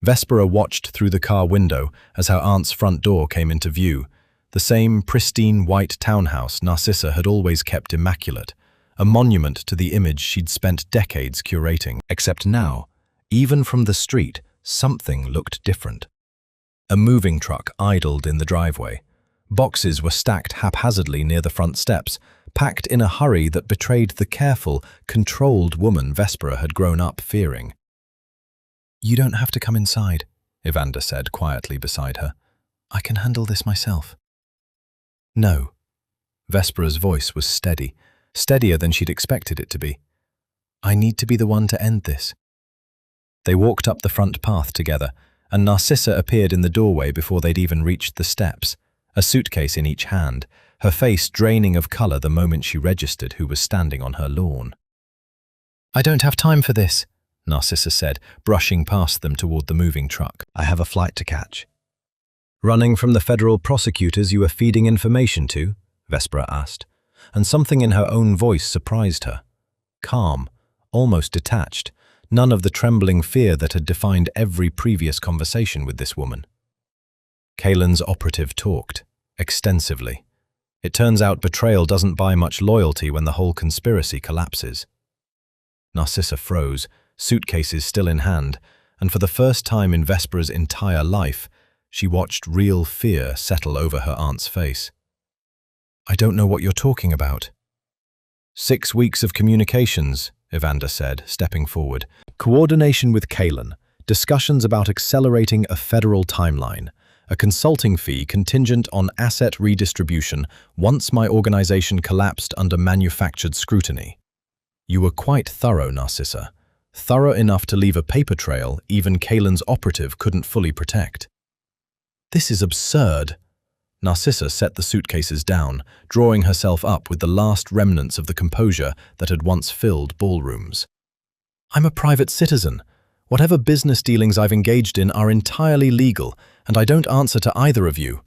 Vespera watched through the car window as her aunt's front door came into view, the same pristine white townhouse Narcissa had always kept immaculate, a monument to the image she'd spent decades curating. Except now, even from the street, something looked different. A moving truck idled in the driveway. Boxes were stacked haphazardly near the front steps, packed in a hurry that betrayed the careful, controlled woman Vespera had grown up fearing. "You don't have to come inside," Evander said quietly beside her. "I can handle this myself." "No." Vespera's voice was steady, steadier than she'd expected it to be. "I need to be the one to end this." They walked up the front path together, and Narcissa appeared in the doorway before they'd even reached the steps, a suitcase in each hand, her face draining of color the moment she registered who was standing on her lawn. "I don't have time for this," Narcissa said, brushing past them toward the moving truck. "I have a flight to catch." "Running from the federal prosecutors you were feeding information to?" Vespera asked, and something in her own voice surprised her. Calm, almost detached, none of the trembling fear that had defined every previous conversation with this woman. Kalen's operative talked, extensively. It turns out betrayal doesn't buy much loyalty when the whole conspiracy collapses. Narcissa froze, suitcases still in hand, and for the first time in Vespera's entire life, she watched real fear settle over her aunt's face. "I don't know what you're talking about." 6 weeks of communications, Evander said, stepping forward. "Coordination with Kalen, discussions about accelerating a federal timeline, a consulting fee contingent on asset redistribution once my organization collapsed under manufactured scrutiny. You were quite thorough, Narcissa. Thorough enough to leave a paper trail even Kalen's operative couldn't fully protect." "This is absurd." Narcissa set the suitcases down, drawing herself up with the last remnants of the composure that had once filled ballrooms. "I'm a private citizen. Whatever business dealings I've engaged in are entirely legal, and I don't answer to either of you."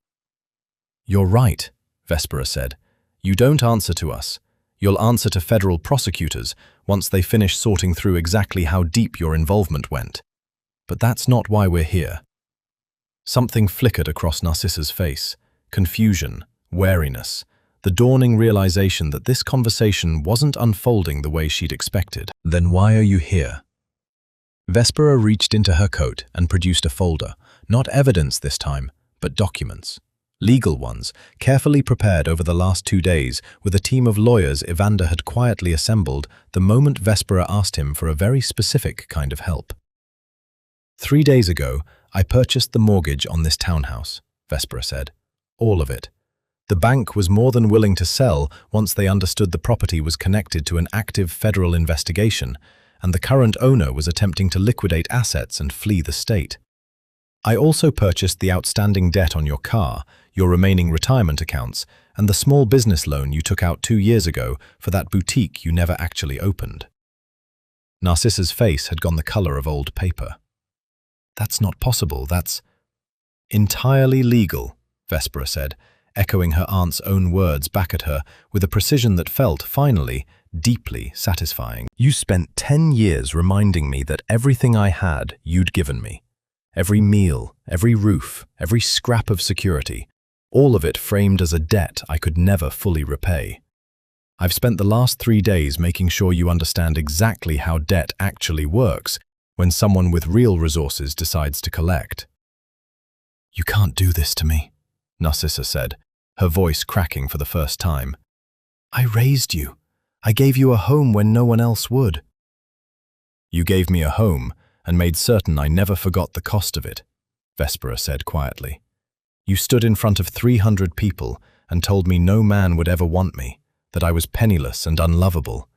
"You're right," Vespera said. "You don't answer to us. You'll answer to federal prosecutors once they finish sorting through exactly how deep your involvement went. But that's not why we're here." Something flickered across Narcissa's face. Confusion, wariness, the dawning realization that this conversation wasn't unfolding the way she'd expected. "Then why are you here?" Vespera reached into her coat and produced a folder, not evidence this time, but documents. Legal ones, carefully prepared over the last 2 days with a team of lawyers Evander had quietly assembled the moment Vespera asked him for a very specific kind of help. "3 days ago, I purchased the mortgage on this townhouse," Vespera said. "All of it. The bank was more than willing to sell once they understood the property was connected to an active federal investigation, and the current owner was attempting to liquidate assets and flee the state. I also purchased the outstanding debt on your car, your remaining retirement accounts, and the small business loan you took out 2 years ago for that boutique you never actually opened." Narcissa's face had gone the color of old paper. "That's not possible, that's entirely legal," Vespera said, echoing her aunt's own words back at her with a precision that felt, finally, deeply satisfying. "You spent 10 years reminding me that everything I had, you'd given me. Every meal, every roof, every scrap of security, all of it framed as a debt I could never fully repay. I've spent the last 3 days making sure you understand exactly how debt actually works when someone with real resources decides to collect." "You can't do this to me," Narcissa said, her voice cracking for the first time. "I raised you. I gave you a home when no one else would." "You gave me a home and made certain I never forgot the cost of it," Vespera said quietly. "You stood in front of 300 people and told me no man would ever want me, that I was penniless and unlovable,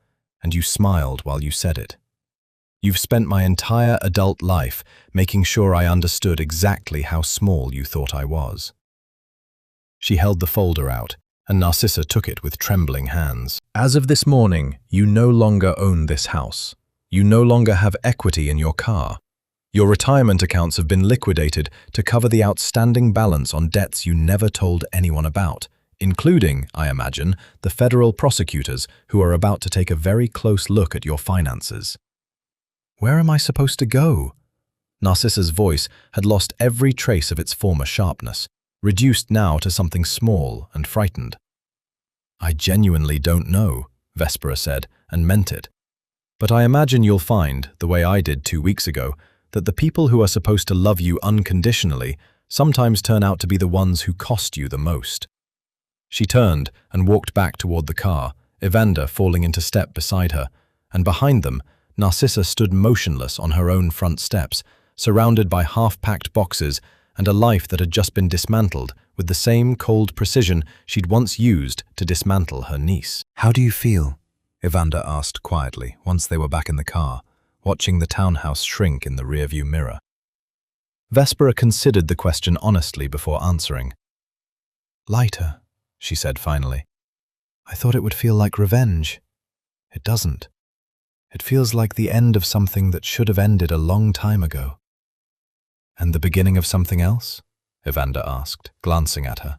and you smiled while you said it. You've spent my entire adult life making sure I understood exactly how small you thought I was." She held the folder out, and Narcissa took it with trembling hands. "As of this morning, you no longer own this house. You no longer have equity in your car. Your retirement accounts have been liquidated to cover the outstanding balance on debts you never told anyone about, including, I imagine, the federal prosecutors who are about to take a very close look at your finances." "Where am I supposed to go?" Narcissa's voice had lost every trace of its former sharpness, reduced now to something small and frightened. "I genuinely don't know," Vespera said, and meant it. "But I imagine you'll find, the way I did 2 weeks ago, that the people who are supposed to love you unconditionally sometimes turn out to be the ones who cost you the most." She turned and walked back toward the car, Evander falling into step beside her, and behind them, Narcissa stood motionless on her own front steps, surrounded by half-packed boxes and a life that had just been dismantled with the same cold precision she'd once used to dismantle her niece. "How do you feel?" Evander asked quietly once they were back in the car, watching the townhouse shrink in the rearview mirror. Vespera considered the question honestly before answering. "Lighter," she said finally. "I thought it would feel like revenge. It doesn't. It feels like the end of something that should have ended a long time ago." "And the beginning of something else?" Evander asked, glancing at her.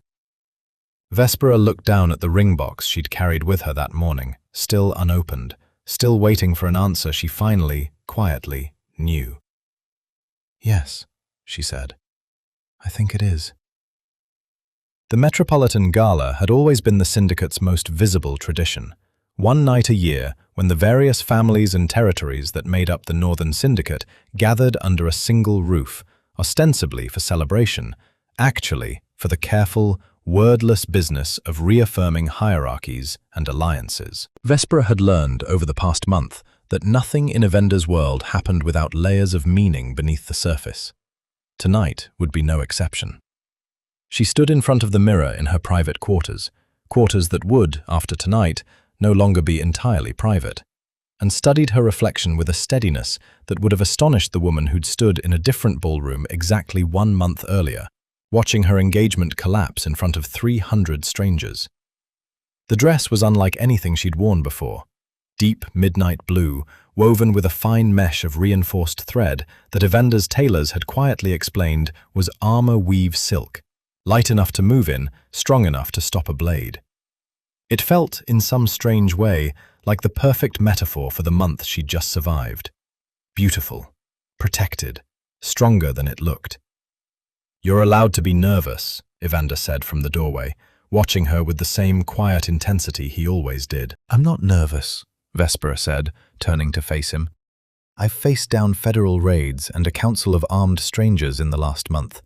Vespera looked down at the ring box she'd carried with her that morning, still unopened, still waiting for an answer she finally, quietly, knew. "Yes," she said. "I think it is." The Metropolitan Gala had always been the syndicate's most visible tradition. One night a year, when the various families and territories that made up the Northern Syndicate gathered under a single roof, ostensibly for celebration, actually for the careful, wordless business of reaffirming hierarchies and alliances. Vespera had learned over the past month that nothing in Evander's world happened without layers of meaning beneath the surface. Tonight would be no exception. She stood in front of the mirror in her private quarters that would, after tonight, no longer be entirely private, and studied her reflection with a steadiness that would have astonished the woman who'd stood in a different ballroom exactly 1 month earlier, watching her engagement collapse in front of 300 strangers. The dress was unlike anything she'd worn before. Deep midnight blue, woven with a fine mesh of reinforced thread that Evander's tailors had quietly explained was armor weave silk, light enough to move in, strong enough to stop a blade. It felt, in some strange way, like the perfect metaphor for the month she'd just survived. Beautiful, protected, stronger than it looked. "You're allowed to be nervous," Evander said from the doorway, watching her with the same quiet intensity he always did. "I'm not nervous," Vespera said, turning to face him. "I've faced down federal raids and a council of armed strangers in the last month.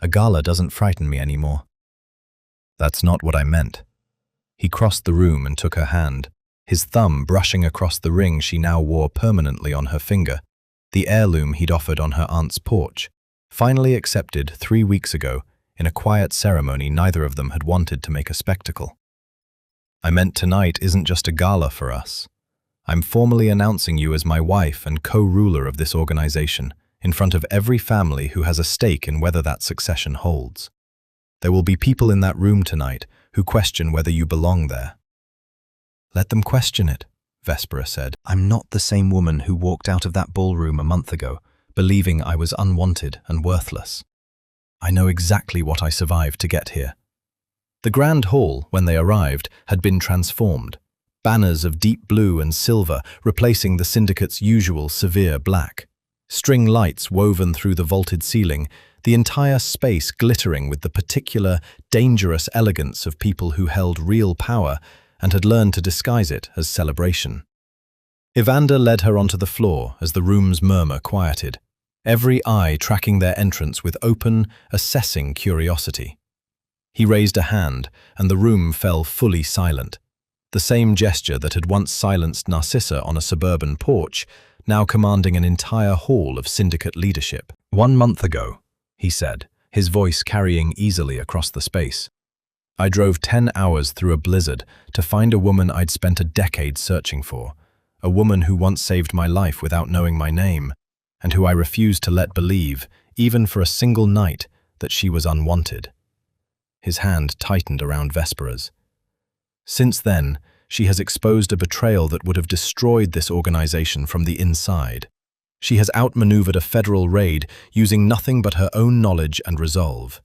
A gala doesn't frighten me anymore." "That's not what I meant." He crossed the room and took her hand, his thumb brushing across the ring she now wore permanently on her finger, the heirloom he'd offered on her aunt's porch, finally accepted 3 weeks ago in a quiet ceremony neither of them had wanted to make a spectacle. "I meant tonight isn't just a gala for us. I'm formally announcing you as my wife and co-ruler of this organization in front of every family who has a stake in whether that succession holds. There will be people in that room tonight who question whether you belong there." "Let them question it," Vespera said. "I'm not the same woman who walked out of that ballroom a month ago, believing I was unwanted and worthless. I know exactly what I survived to get here." The grand hall, when they arrived, had been transformed. Banners of deep blue and silver replacing the syndicate's usual severe black. String lights woven through the vaulted ceiling, the entire space glittering with the particular, dangerous elegance of people who held real power and had learned to disguise it as celebration. Evander led her onto the floor as the room's murmur quieted, every eye tracking their entrance with open, assessing curiosity. He raised a hand, and the room fell fully silent. The same gesture that had once silenced Narcissa on a suburban porch, now commanding an entire hall of syndicate leadership. "1 month ago," he said, his voice carrying easily across the space, "I drove 10 hours through a blizzard to find a woman I'd spent a decade searching for, a woman who once saved my life without knowing my name, and who I refused to let believe, even for a single night, that she was unwanted." His hand tightened around Vespera's. "Since then, she has exposed a betrayal that would have destroyed this organization from the inside. She has outmaneuvered a federal raid using nothing but her own knowledge and resolve.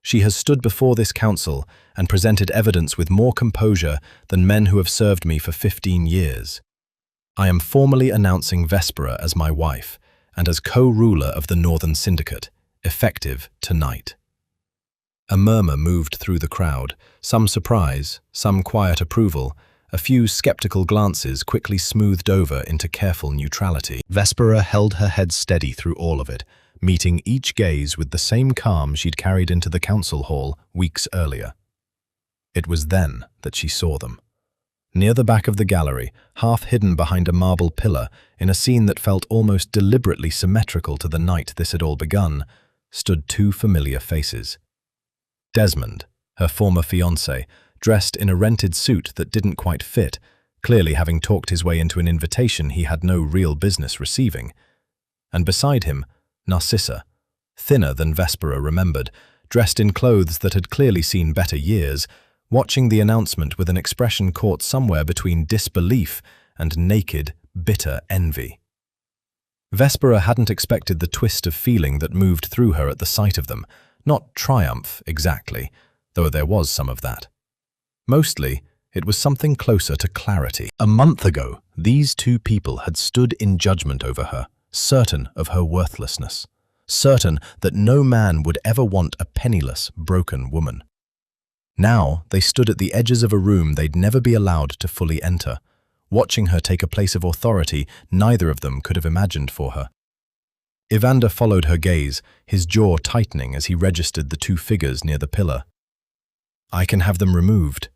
She has stood before this council and presented evidence with more composure than men who have served me for 15 years. I am formally announcing Vespera as my wife and as co-ruler of the Northern Syndicate, effective tonight." A murmur moved through the crowd, some surprise, some quiet approval, a few skeptical glances quickly smoothed over into careful neutrality. Vespera held her head steady through all of it, meeting each gaze with the same calm she'd carried into the council hall weeks earlier. It was then that she saw them. Near the back of the gallery, half hidden behind a marble pillar, in a scene that felt almost deliberately symmetrical to the night this had all begun, stood 2 familiar faces. Desmond, her former fiancé, dressed in a rented suit that didn't quite fit, clearly having talked his way into an invitation he had no real business receiving. And beside him, Narcissa, thinner than Vespera remembered, dressed in clothes that had clearly seen better years, watching the announcement with an expression caught somewhere between disbelief and naked, bitter envy. Vespera hadn't expected the twist of feeling that moved through her at the sight of them, not triumph exactly, though there was some of that. Mostly, it was something closer to clarity. A month ago, these 2 people had stood in judgment over her, certain of her worthlessness, certain that no man would ever want a penniless, broken woman. Now, they stood at the edges of a room they'd never be allowed to fully enter, watching her take a place of authority neither of them could have imagined for her. Evander followed her gaze, his jaw tightening as he registered the 2 figures near the pillar. "I can have them removed."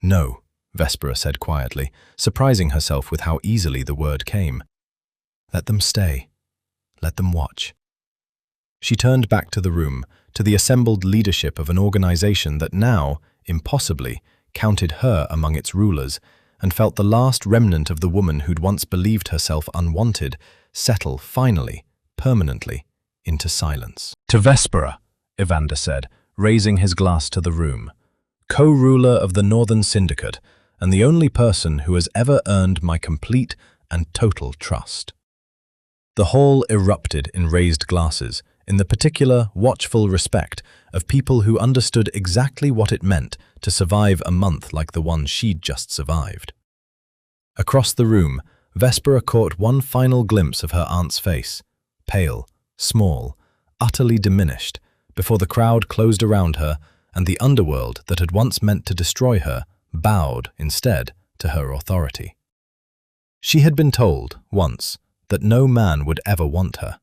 "No," Vespera said quietly, surprising herself with how easily the word came. "Let them stay. Let them watch." She turned back to the room, to the assembled leadership of an organization that now, impossibly, counted her among its rulers, and felt the last remnant of the woman who'd once believed herself unwanted settle finally, permanently, into silence. "To Vespera," Evander said, raising his glass to the room, "co-ruler of the Northern Syndicate, and the only person who has ever earned my complete and total trust." The hall erupted in raised glasses, in the particular, watchful respect of people who understood exactly what it meant to survive a month like the one she'd just survived. Across the room, Vespera caught one final glimpse of her aunt's face, pale, small, utterly diminished, before the crowd closed around her and the underworld that had once meant to destroy her bowed, instead, to her authority. She had been told, once, that no man would ever want her.